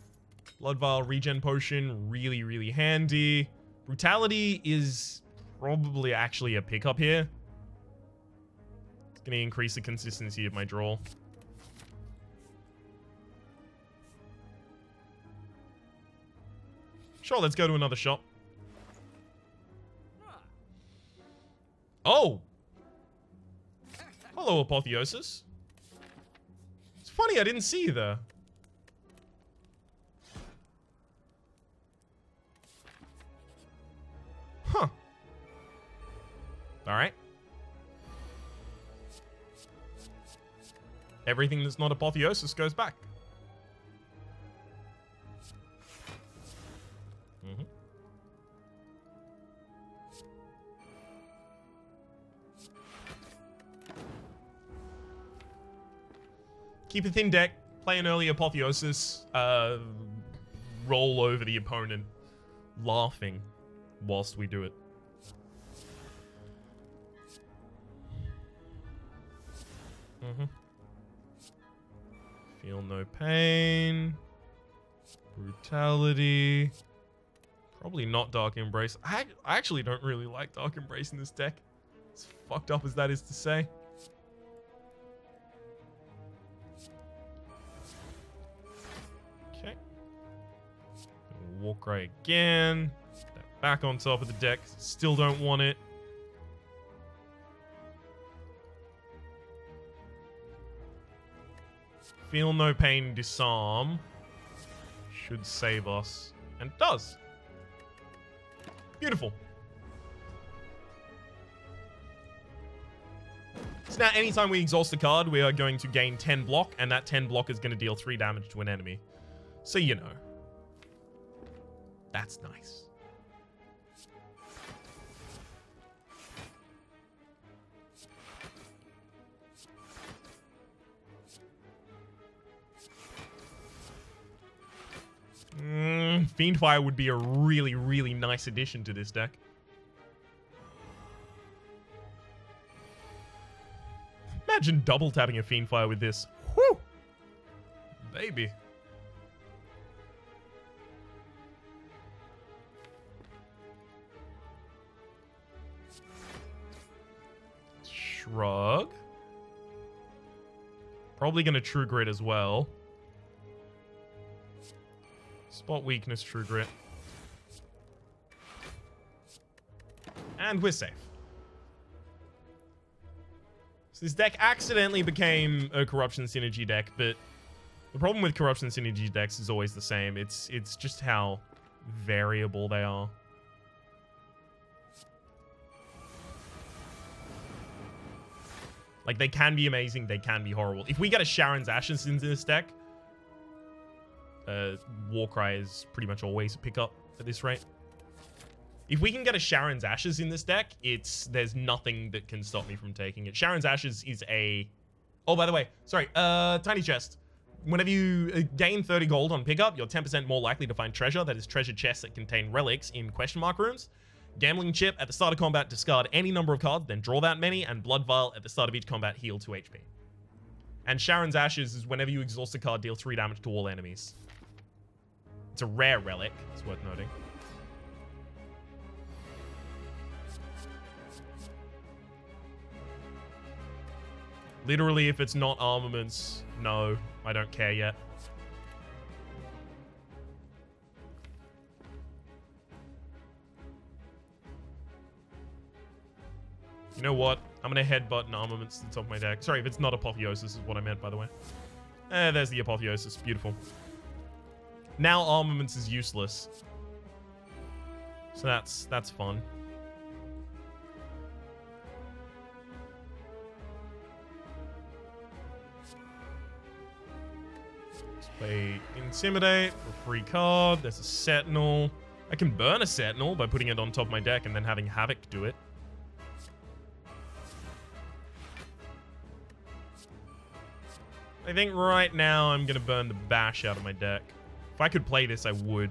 Blood Vial regen potion, really, really handy. Brutality is probably actually a pickup here. It's going to increase the consistency of my draw. Sure, let's go to another shop. Oh! Hello, Apotheosis. It's funny, I didn't see you there. Huh. Alright. Everything that's not Apotheosis goes back. Keep a thin deck, play an early Apotheosis, roll over the opponent, laughing whilst we do it. Feel No Pain. Brutality. Probably not Dark Embrace. I actually don't really like Dark Embrace in this deck. As fucked up as that is to say. Okay. Warcry again. Get that back on top of the deck. Still don't want it. Feel No Pain, Disarm. Should save us. And it does. Beautiful. So now anytime we exhaust a card, we are going to gain 10 block, and that 10 block is going to deal 3 damage to an enemy. So, you know. That's nice. Fiendfire would be a really, really nice addition to this deck. Imagine double tapping a Fiendfire with this. Whew! Baby. Shrug. Probably going to True Grit as well. Spot Weakness, True Grit. And we're safe. So this deck accidentally became a Corruption Synergy deck, but the problem with Corruption Synergy decks is always the same. It's just how variable they are. Like, they can be amazing, they can be horrible. If we get a Sharon's Ashes into this deck, Warcry is pretty much always a pickup at this rate. If we can get a Sharon's Ashes in this deck, there's nothing that can stop me from taking it. Sharon's Ashes is a... Oh, by the way, sorry, Tiny Chest. Whenever you gain 30 gold on pickup, you're 10% more likely to find treasure. That is treasure chests that contain relics in question mark rooms. Gambling Chip, at the start of combat, discard any number of cards, then draw that many, and Blood Vial, at the start of each combat, heal 2 HP. And Sharon's Ashes is whenever you exhaust a card, deal 3 damage to all enemies. It's a rare relic, it's worth noting. Literally, if it's not armaments, no, I don't care yet. You know what? I'm going to headbutt an armaments to the top of my deck. Sorry, if it's not Apotheosis is what I meant, by the way. There's the Apotheosis. Beautiful. Now armaments is useless. So that's fun. Let's play Intimidate for a free card. There's a Sentinel. I can burn a Sentinel by putting it on top of my deck and then having Havoc do it. I think right now I'm going to burn the Bash out of my deck. If I could play this, I would.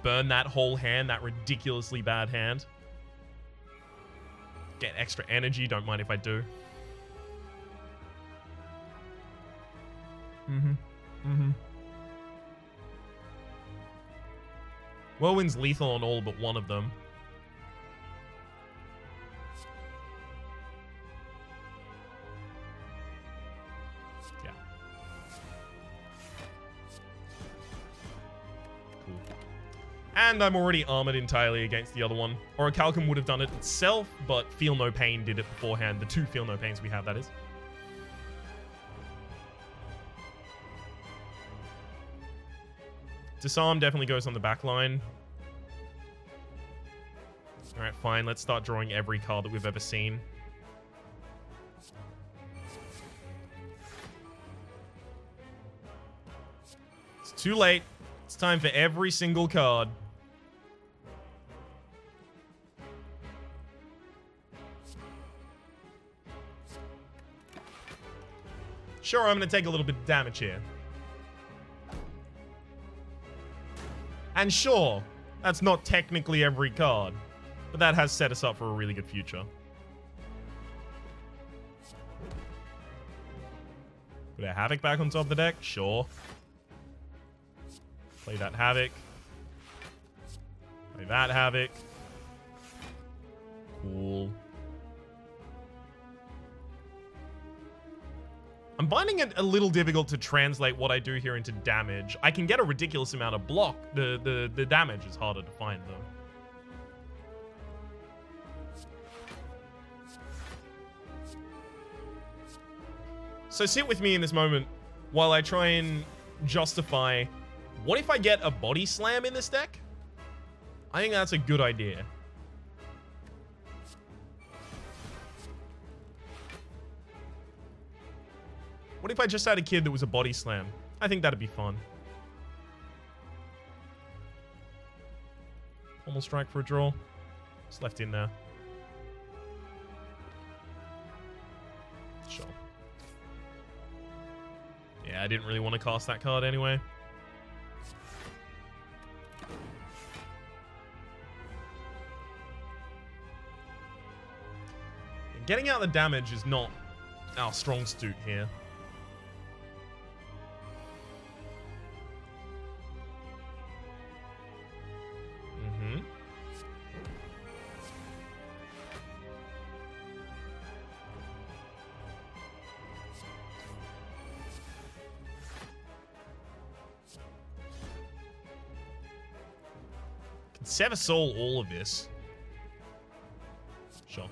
Burn that whole hand, that ridiculously bad hand. Get extra energy, don't mind if I do. Whirlwind's lethal on all but one of them. And I'm already armored entirely against the other one. Orichalcum would have done it itself, but Feel No Pain did it beforehand. The 2 Feel No Pains we have, that is. Disarm definitely goes on the back line. Alright, fine. Let's start drawing every card that we've ever seen. It's too late. It's time for every single card. Sure, I'm going to take a little bit of damage here. And sure, that's not technically every card, but that has set us up for a really good future. Put a Havoc back on top of the deck? Sure. Play that Havoc. Play that Havoc. Cool. I'm finding it a little difficult to translate what I do here into damage. I can get a ridiculous amount of block. The damage is harder to find, though. So sit with me in this moment while I try and justify... What if I get a Body Slam in this deck? I think that's a good idea. What if I just had a kid that was a body slam? I think that'd be fun. Normal strike for a draw. It's left in there. Sure. Yeah, I didn't really want to cast that card anyway. Getting out the damage is not our strong suit here. Can Sever Soul all of this. Sure.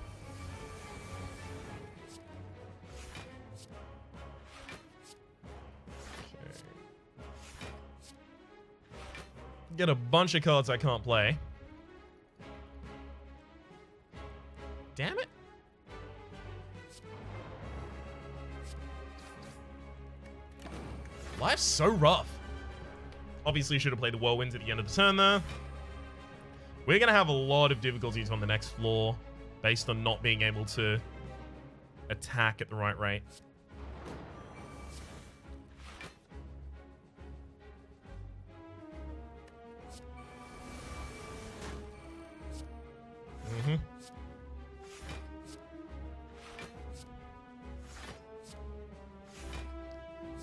Get a bunch of cards I can't play. Damn it. Life's so rough. Obviously should have played the Whirlwinds at the end of the turn there. We're going to have a lot of difficulties on the next floor based on not being able to attack at the right rate.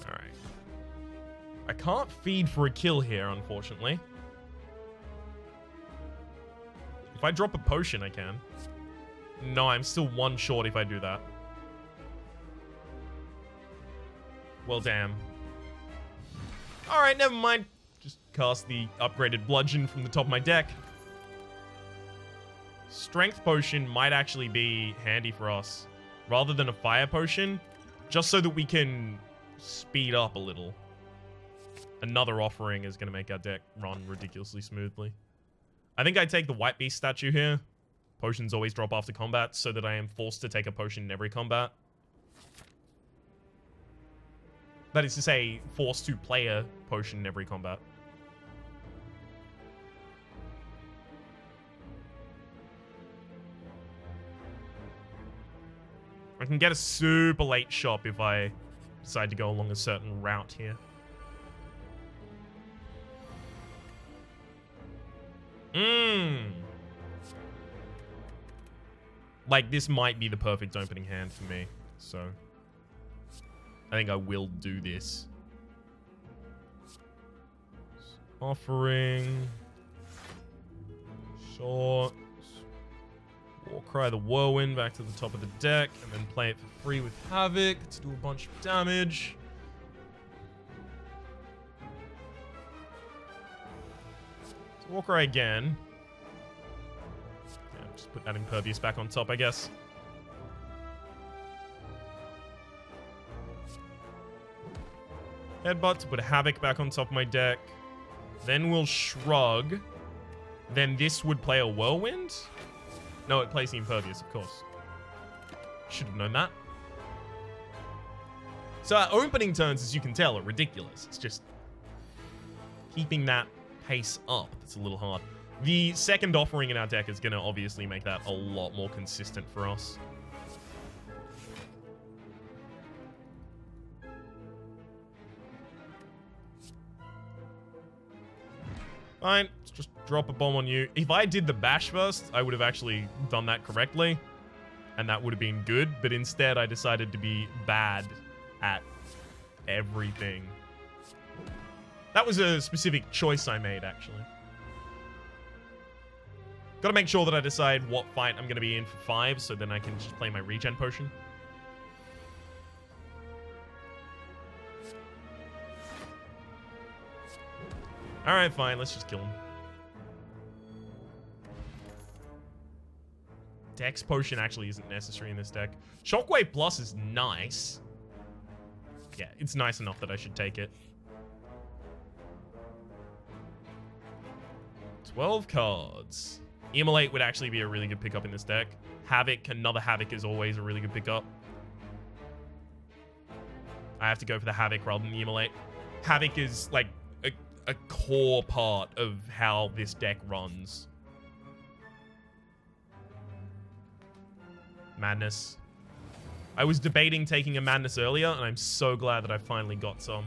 Alright. I can't feed for a kill here, unfortunately. If I drop a potion, I can. No, I'm still one short if I do that. Well, damn. Alright, never mind. Just cast the upgraded bludgeon from the top of my deck. Strength potion might actually be handy for us. Rather than a fire potion. Just so that we can speed up a little. Another offering is going to make our deck run ridiculously smoothly. I think I take the White Beast statue here. Potions always drop after combat, so that I am forced to take a potion in every combat. That is to say, forced to play a potion in every combat. I can get a super late shop if I decide to go along a certain route here. Like, this might be the perfect opening hand for me, so I think I will do this. Offering. Short. Warcry the Whirlwind back to the top of the deck, and then play it for free with Havoc to do a bunch of damage. So Warcry again. Yeah, just put that Impervious back on top, I guess. Headbutt to put Havoc back on top of my deck. Then we'll Shrug. Then this would play a Whirlwind? No, it plays the Impervious, of course. Should have known that. So our opening turns, as you can tell, are ridiculous. It's just keeping that pace up that's a little hard. The second offering in our deck is going to obviously make that a lot more consistent for us. Fine, let's just drop a bomb on you. If I did the bash first, I would have actually done that correctly. And that would have been good. But instead, I decided to be bad at everything. That was a specific choice I made, actually. Gotta make sure that I decide what fight I'm going to be in for 5, so then I can just play my regen potion. Alright, fine. Let's just kill him. Dex Potion actually isn't necessary in this deck. Shockwave Plus is nice. Yeah, it's nice enough that I should take it. 12 cards. Immolate would actually be a really good pickup in this deck. Havoc, another Havoc is always a really good pickup. I have to go for the Havoc rather than the Immolate. Havoc is like a core part of how this deck runs. Madness. I was debating taking a Madness earlier, and I'm so glad that I finally got some.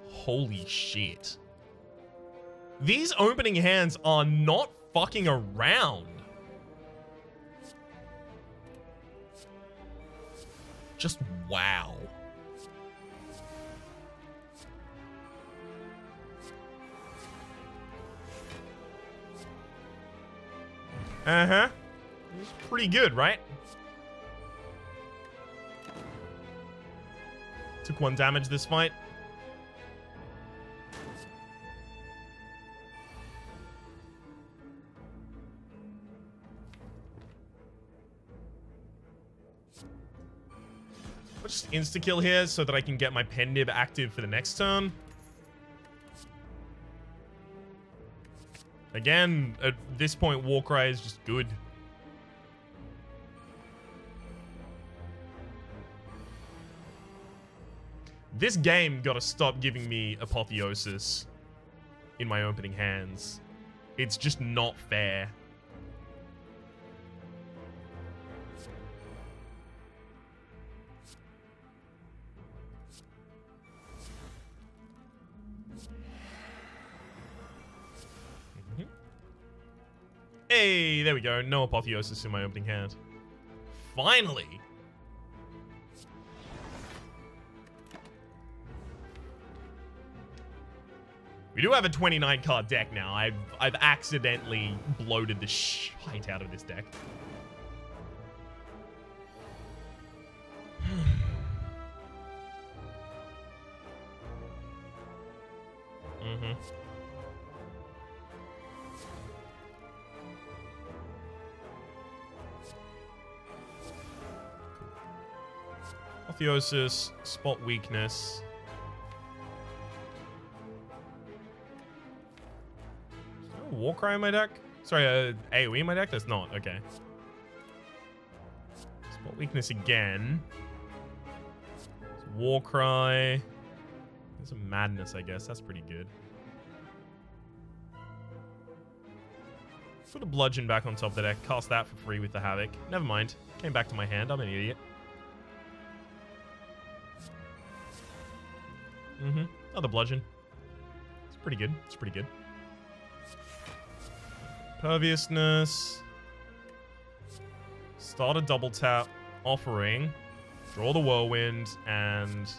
Holy shit. These opening hands are not fucking around. Just wow. Uh-huh. It's pretty good, right? Took 1 damage this fight. I'll just insta-kill here so that I can get my Pen Nib active for the next turn. Again, at this point, Warcry is just good. This game gotta stop giving me Apotheosis in my opening hands. It's just not fair. Hey, there we go. No Apotheosis in my opening hand. Finally! We do have a 29 card deck now. I've accidentally bloated the shite out of this deck. Mm-hmm. Apotheosis, spot weakness. Is there a Warcry in my deck? Sorry, AoE in my deck? That's not. Okay. Spot weakness again. Warcry. There's a Madness, I guess. That's pretty good. Put a Bludgeon back on top of the deck. Cast that for free with the Havoc. Never mind. Came back to my hand. I'm an idiot. Mm-hmm. Another Bludgeon. It's pretty good. It's pretty good. Perviousness. Start a double tap. Offering. Draw the Whirlwind. And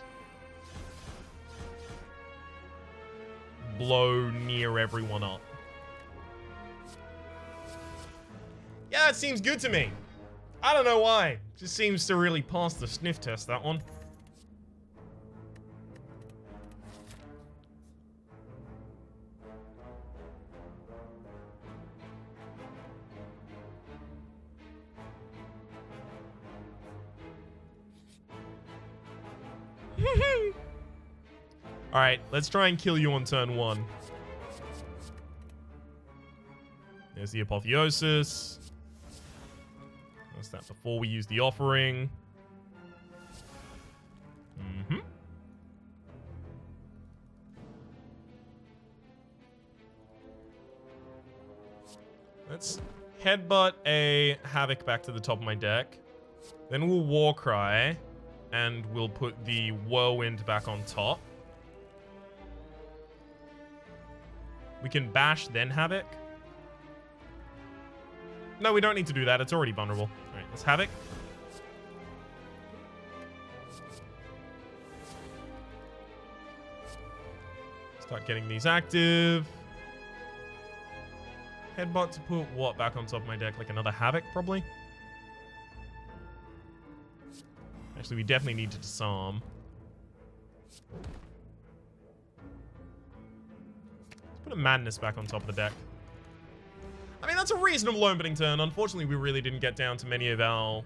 blow near everyone up. Yeah, it seems good to me. I don't know why. Just seems to really pass the sniff test, that one. Alright, let's try and kill you on turn 1. There's the Apotheosis. That's that before we use the offering. Mm-hmm. Let's headbutt a Havoc back to the top of my deck. Then we'll Warcry. And we'll put the Whirlwind back on top. We can bash, then Havoc. No, we don't need to do that. It's already vulnerable. All right, let's Havoc. Start getting these active. Headbutt to put what back on top of my deck? Like another Havoc, probably? Actually, we definitely need to disarm. Let's put a Madness back on top of the deck. I mean, that's a reasonable opening turn. Unfortunately, we really didn't get down to many of our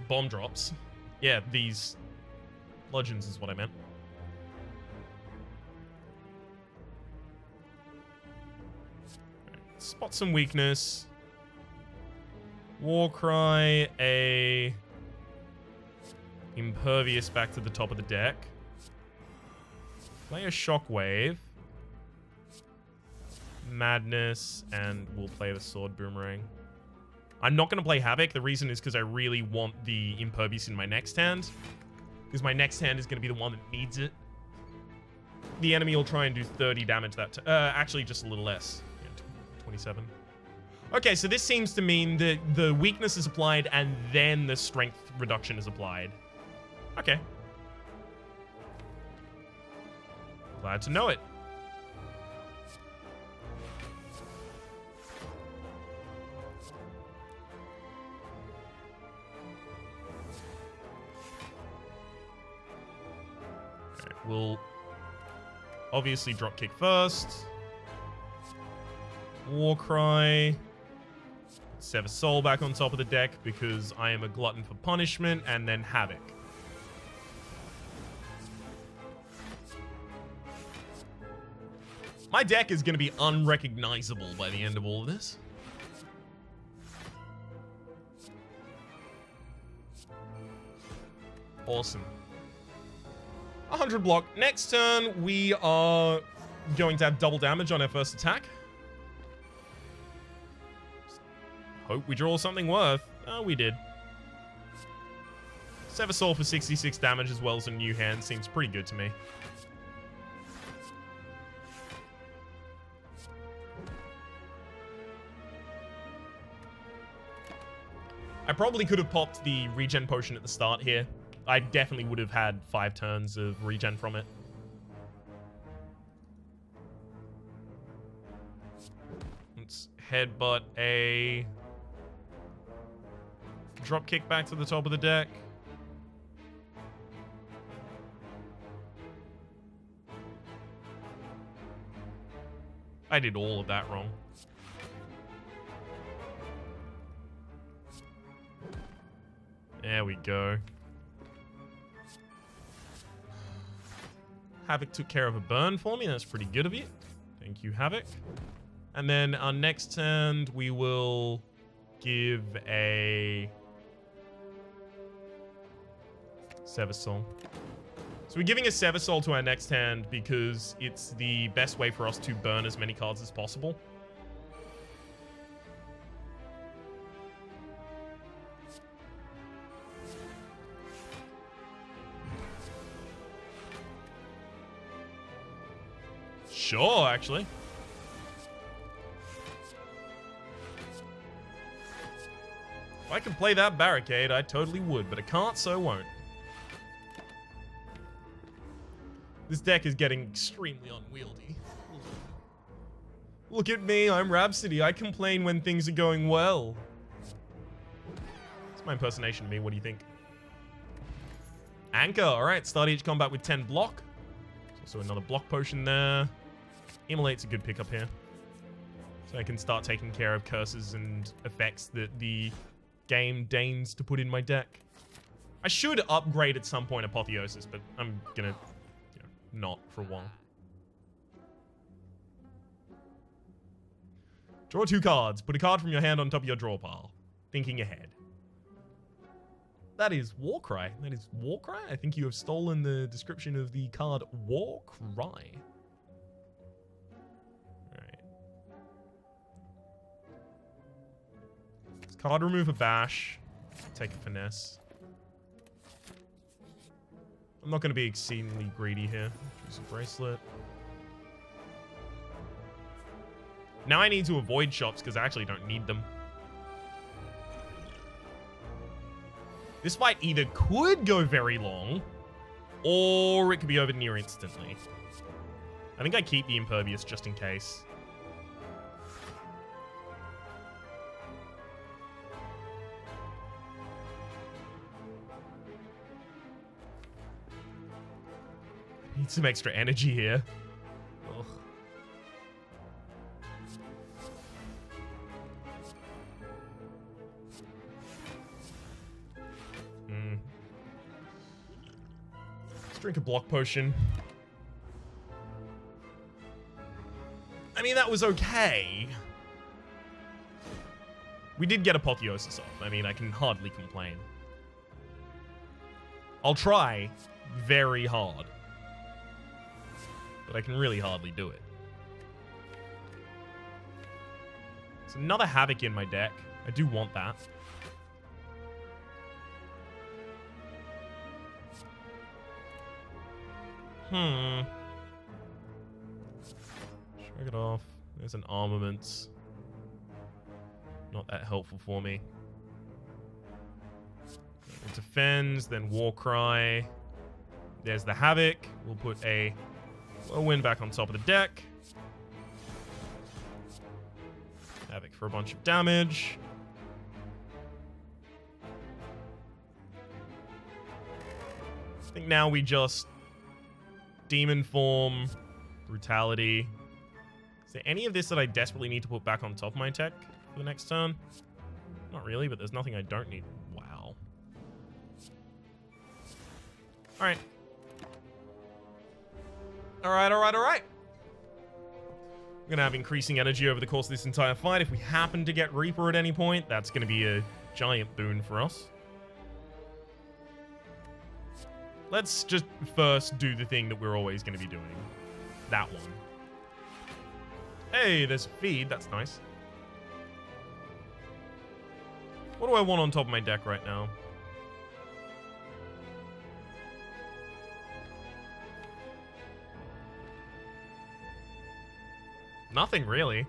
bomb drops. Yeah, these Legends is what I meant. Right, spot some weakness. Warcry, a Impervious back to the top of the deck. Play a Shockwave. Madness, and we'll play the Sword Boomerang. I'm not going to play Havoc. The reason is because I really want the Impervious in my next hand. Because my next hand is going to be the one that needs it. The enemy will try and do 30 damage that actually, just a little less. Yeah, 27. Okay, so this seems to mean that the weakness is applied and then the strength reduction is applied. Okay. Glad to know it. We'll obviously drop kick first. Warcry. Sever Soul back on top of the deck because I am a glutton for punishment, and then Havoc. My deck is going to be unrecognizable by the end of all of this. Awesome. 100 block. Next turn, we are going to have double damage on our first attack. Hope we draw something worth. Oh, we did. Sever Soul for 66 damage as well as a new hand seems pretty good to me. I probably could have popped the regen potion at the start here. I definitely would have had 5 turns of regen from it. Let's headbutt a drop kick back to the top of the deck. I did all of that wrong. There we go. Havoc took care of a burn for me. That's pretty good of you. Thank you, Havoc. And then our next hand, we will give a Sever Soul. So we're giving a Sever Soul to our next hand because it's the best way for us to burn as many cards as possible. Sure, actually. If I could play that barricade, I totally would, but I can't, so I won't. This deck is getting extremely unwieldy. Look at me, I'm Rhapsody. I complain when things are going well. It's my impersonation of me, what do you think? Anchor, alright, start each combat with 10 block. There's also another block potion there. Immolate's a good pickup here. So I can start taking care of curses and effects that the game deigns to put in my deck. I should upgrade at some point Apotheosis, but I'm gonna, not for a while. Draw 2 cards. Put a card from your hand on top of your draw pile. Thinking ahead. That is Warcry. That is Warcry? I think you have stolen the description of the card Warcry. Card remove a bash. Take a finesse. I'm not going to be exceedingly greedy here. Choose a bracelet. Now I need to avoid shops because I actually don't need them. This fight either could go very long or it could be over near instantly. I think I keep the Impervious just in case. Need some extra energy here. Ugh. Let's drink a block potion. I mean, that was okay. We did get Apotheosis off. I mean, I can hardly complain. I'll try very hard. But I can really hardly do it. There's another Havoc in my deck. I do want that. Shrug it off. There's an Armaments. Not that helpful for me. It defends, then Warcry. There's the Havoc. We'll put a Whirlwind back on top of the deck. Havoc for a bunch of damage. I think now we just Demon Form, Brutality. Is there any of this that I desperately need to put back on top of my tech for the next turn? Not really, but there's nothing I don't need. Wow. Alright. Alright. We're going to have increasing energy over the course of this entire fight. If we happen to get Reaper at any point, that's going to be a giant boon for us. Let's just first do the thing that we're always going to be doing. That one. Hey, there's a feed. That's nice. What do I want on top of my deck right now? Nothing, really.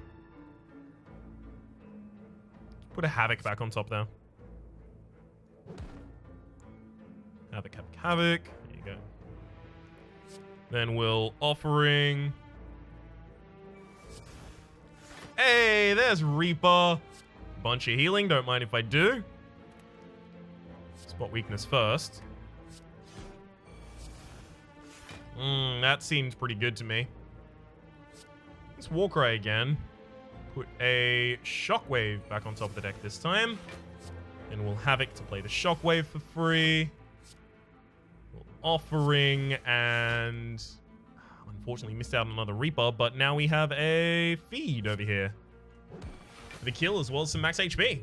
Put a Havoc back on top there. Havoc. There you go. Then we'll Offering. Hey, there's Reaper. Bunch of healing. Don't mind if I do. Spot weakness first. That seems pretty good to me. Let's Warcry again. Put a Shockwave back on top of the deck this time. Then we'll Havoc to play the Shockwave for free. We'll Offering and... Unfortunately missed out on another Reaper, but now we have a feed over here. For the kill as well as some max HP.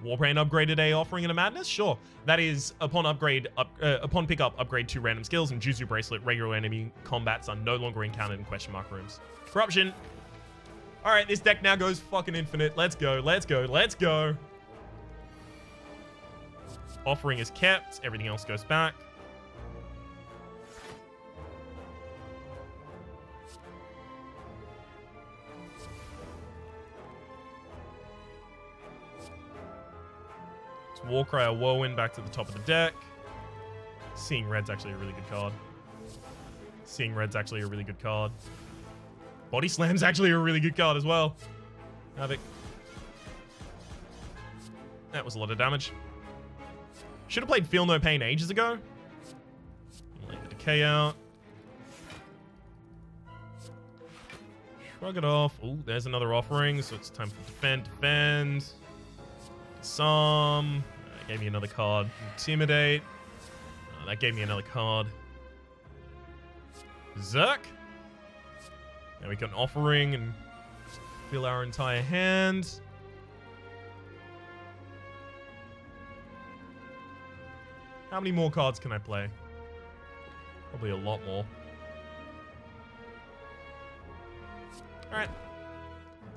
Warbrain upgraded a Offering and a Madness? Sure. That is, upon pickup, upgrade 2 random skills, and Juzu Bracelet, regular enemy combats are no longer encountered in question mark rooms. Corruption. Alright, this deck now goes fucking infinite. Let's go. Offering is kept. Everything else goes back. Warcry or Whirlwind back to the top of the deck. Seeing Red's actually a really good card. Body Slam's actually a really good card as well. Havoc. That was a lot of damage. Should have played Feel No Pain ages ago. Lay the Decay out. Shrug it off. Ooh, there's another Offering, so it's time for defend. That gave me another card. Intimidate. That gave me another card. Zerk. Now we can Offering and fill our entire hand. How many more cards can I play? Probably a lot more. Alright.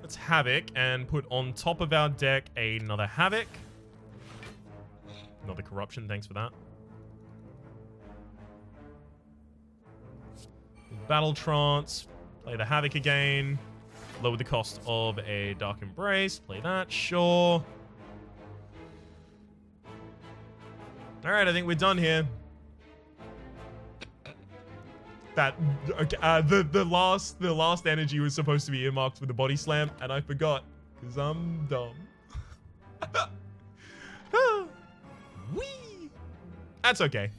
Let's Havoc and put on top of our deck another Havoc. Another Corruption, thanks for that. Battle Trance. Play the Havoc again. Lower the cost of a Dark Embrace. Play that, sure. Alright, I think we're done here. That the last energy was supposed to be earmarked for the Body Slam, and I forgot because I'm dumb. Whee! That's okay.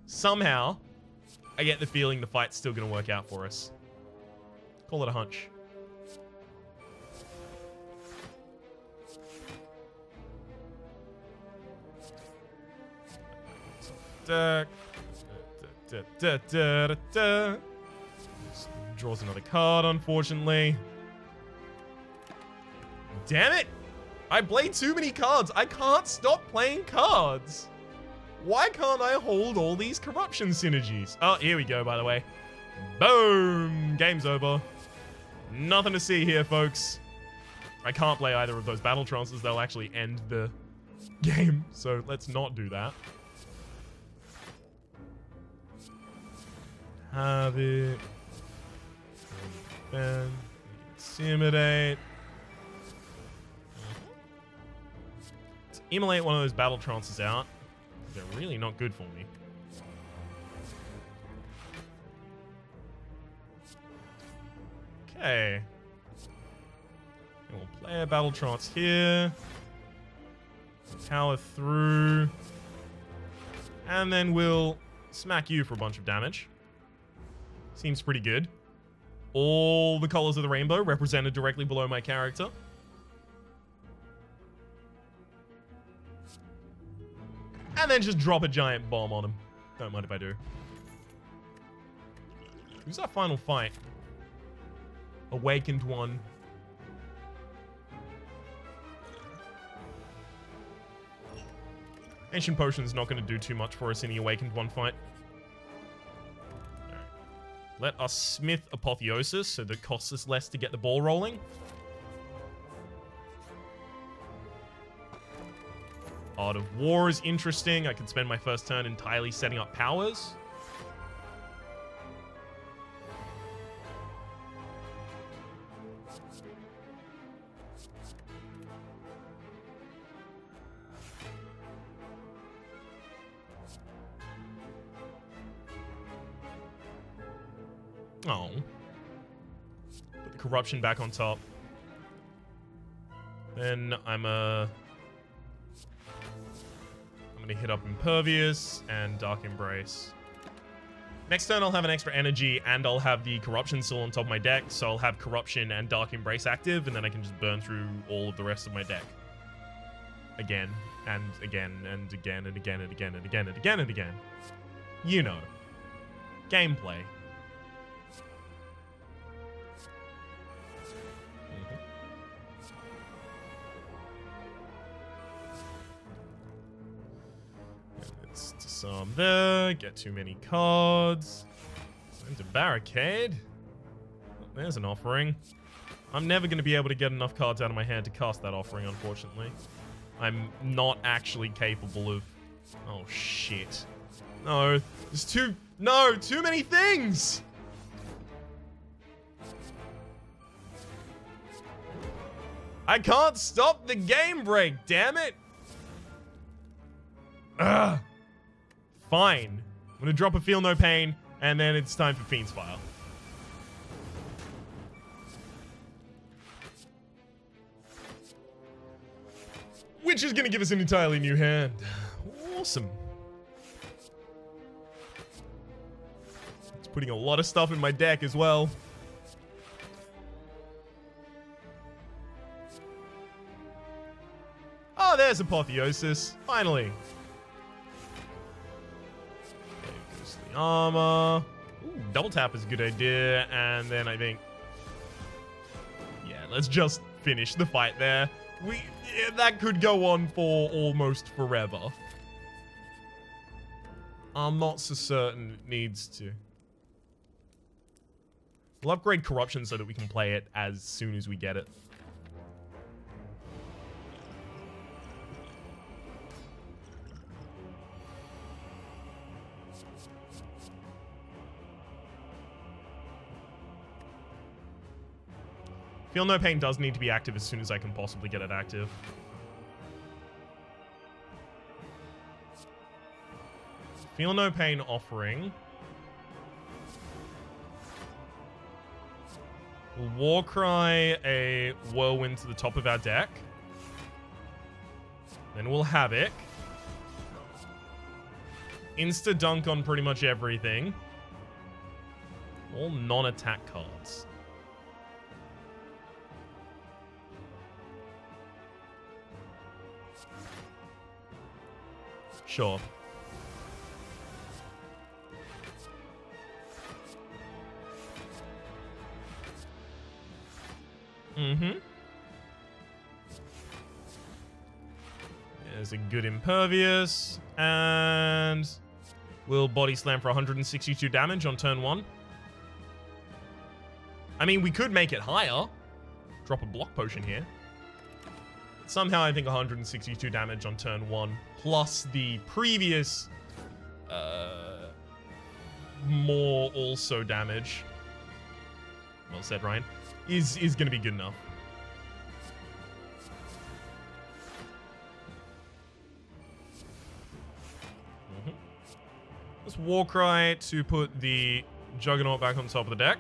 Somehow, I get the feeling the fight's still gonna work out for us. Call it a hunch. Deck. Draws another card, unfortunately. Damn it! I play too many cards. I can't stop playing cards. Why can't I hold all these corruption synergies? Oh, here we go, by the way. Boom! Game's over. Nothing to see here, folks. I can't play either of those battle trances. They'll actually end the game, so let's not do that. Havoc. Ben. Intimidate. Let's immolate one of those battle trances out. They're really not good for me. Okay. We'll play a battle trance here. Power through. And then we'll smack you for a bunch of damage. Seems pretty good. All the colors of the rainbow represented directly below my character. And then just drop a giant bomb on him. Don't mind if I do. Who's our final fight? Awakened one. Ancient Potion's not going to do too much for us in the Awakened one fight. Alright. Let us smith Apotheosis so that it costs us less to get the ball rolling. Art of War is interesting. I could spend my first turn entirely setting up powers. Oh. Put the corruption back on top. Then I'm gonna hit up Impervious and Dark Embrace. Next turn I'll have an extra energy and I'll have the Corruption still on top of my deck, so I'll have Corruption and Dark Embrace active, and then I can just burn through all of the rest of my deck. Again, and again, and again, and again, and again, and again, and again, and again. You know. Gameplay. Disarm there, get too many cards. Into Barricade. Oh, there's an offering. I'm never going to be able to get enough cards out of my hand to cast that offering, unfortunately. I'm not actually capable of... Oh, shit. No, there's too many things! I can't stop the game break, damn it! Ugh. Fine. I'm gonna drop a Feel No Pain, and then it's time for Fiend's File. Which is gonna give us an entirely new hand. Awesome. It's putting a lot of stuff in my deck as well. Oh, there's Apotheosis. Finally. Armor. Ooh, double tap is a good idea. And then I think... Yeah, let's just finish the fight there. That could go on for almost forever. I'm not so certain it needs to. We'll upgrade Corruption so that we can play it as soon as we get it. Feel No Pain does need to be active as soon as I can possibly get it active. Feel No Pain offering. We'll Warcry a Whirlwind to the top of our deck. Then we'll Havoc. Insta-dunk on pretty much everything. All non-attack cards. Sure. Mm-hmm. There's a good impervious. And we'll body slam for 162 damage on turn 1. I mean, we could make it higher. Drop a block potion here. Somehow I think 162 damage on turn 1 plus the previous more also damage. Well said, Ryan. Is going to be good enough. Let's Warcry to put the Juggernaut back on top of the deck.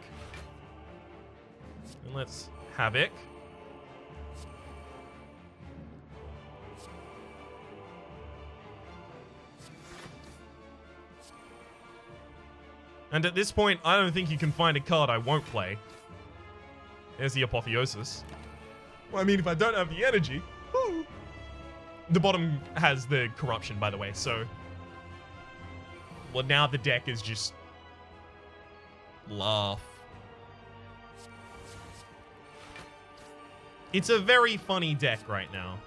And let's Havoc. And at this point, I don't think you can find a card I won't play. There's the Apotheosis. Well, I mean, if I don't have the energy... Woo. The bottom has the Corruption, by the way, so... Well, now the deck is just... laugh. It's a very funny deck right now.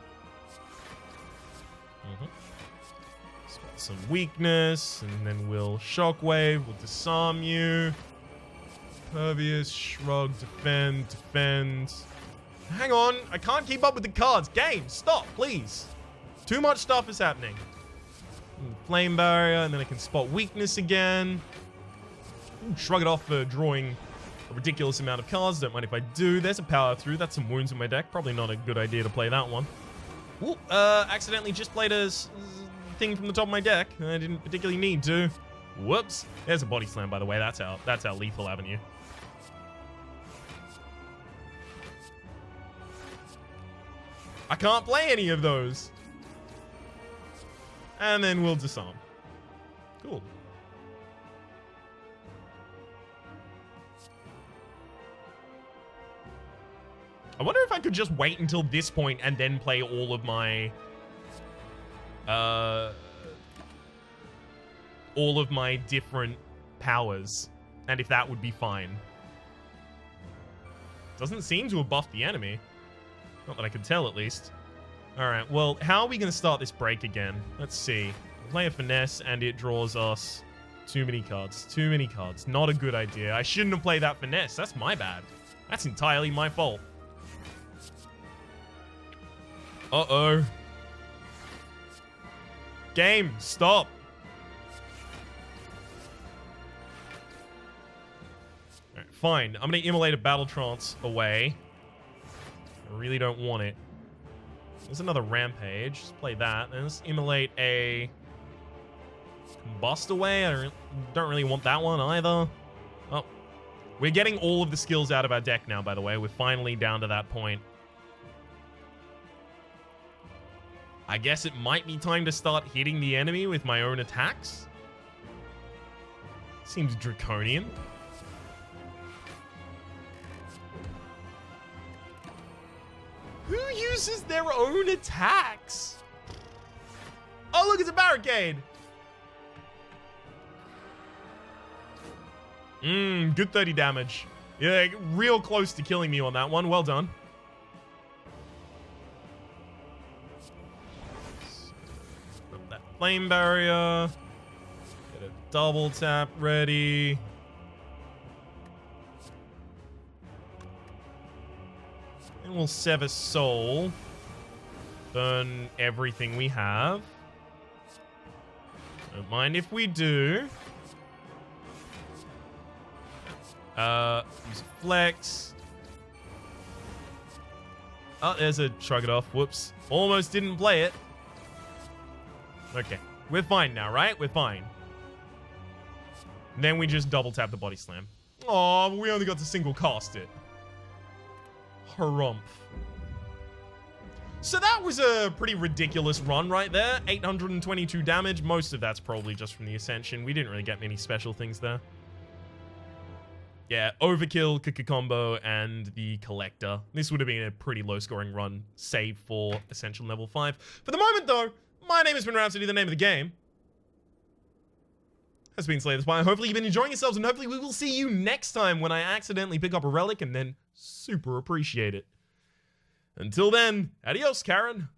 Some weakness, and then we'll Shockwave, we'll disarm you. Pervious, Shrug, defend. Hang on, I can't keep up with the cards. Game, stop, please. Too much stuff is happening. Flame Barrier, and then I can spot weakness again. Ooh, shrug it off for drawing a ridiculous amount of cards. Don't mind if I do. There's a power through. That's some wounds in my deck. Probably not a good idea to play that one. Ooh, accidentally just played a thing from the top of my deck. I didn't particularly need to. Whoops. There's a body slam, by the way. That's our lethal avenue. I can't play any of those. And then we'll disarm. Cool. I wonder if I could just wait until this point and then play all of my different powers, and if that would be fine. Doesn't seem to have buffed the enemy. Not that I can tell, at least. Alright, well, how are we going to start this break again? Let's see. Play a Finesse, and it draws us too many cards. Too many cards. Not a good idea. I shouldn't have played that Finesse. That's my bad. That's entirely my fault. Uh-oh. Game, stop. Alright, fine. I'm going to immolate a Battle Trance away. I really don't want it. There's another Rampage. Let's play that. And let's immolate a Combust away. I don't really want that one either. Oh. We're getting all of the skills out of our deck now, by the way. We're finally down to that point. I guess it might be time to start hitting the enemy with my own attacks. Seems draconian. Who uses their own attacks? Oh, look, it's a barricade. Good 30 damage. Yeah, real close to killing me on that one. Well done. Put that flame barrier. Get a double tap ready. And we'll Sever Soul. Burn everything we have. Don't mind if we do. Use Flex. Oh, there's a Shrug it off. Whoops. Almost didn't play it. Okay. We're fine now, right? We're fine. And then we just double tap the body slam. Oh, we only got to single cast it. Harumph. So that was a pretty ridiculous run right there. 822 damage. Most of that's probably just from the Ascension. We didn't really get many special things there. Yeah, Overkill, Combo, and the Collector. This would have been a pretty low-scoring run, save for Ascension level 5. For the moment, though, my name has been Rhapsody, the name of the game has been Slay the Spire. Hopefully you've been enjoying yourselves, and hopefully we will see you next time when I accidentally pick up a Relic and then super appreciate it. Until then, adios, Karen.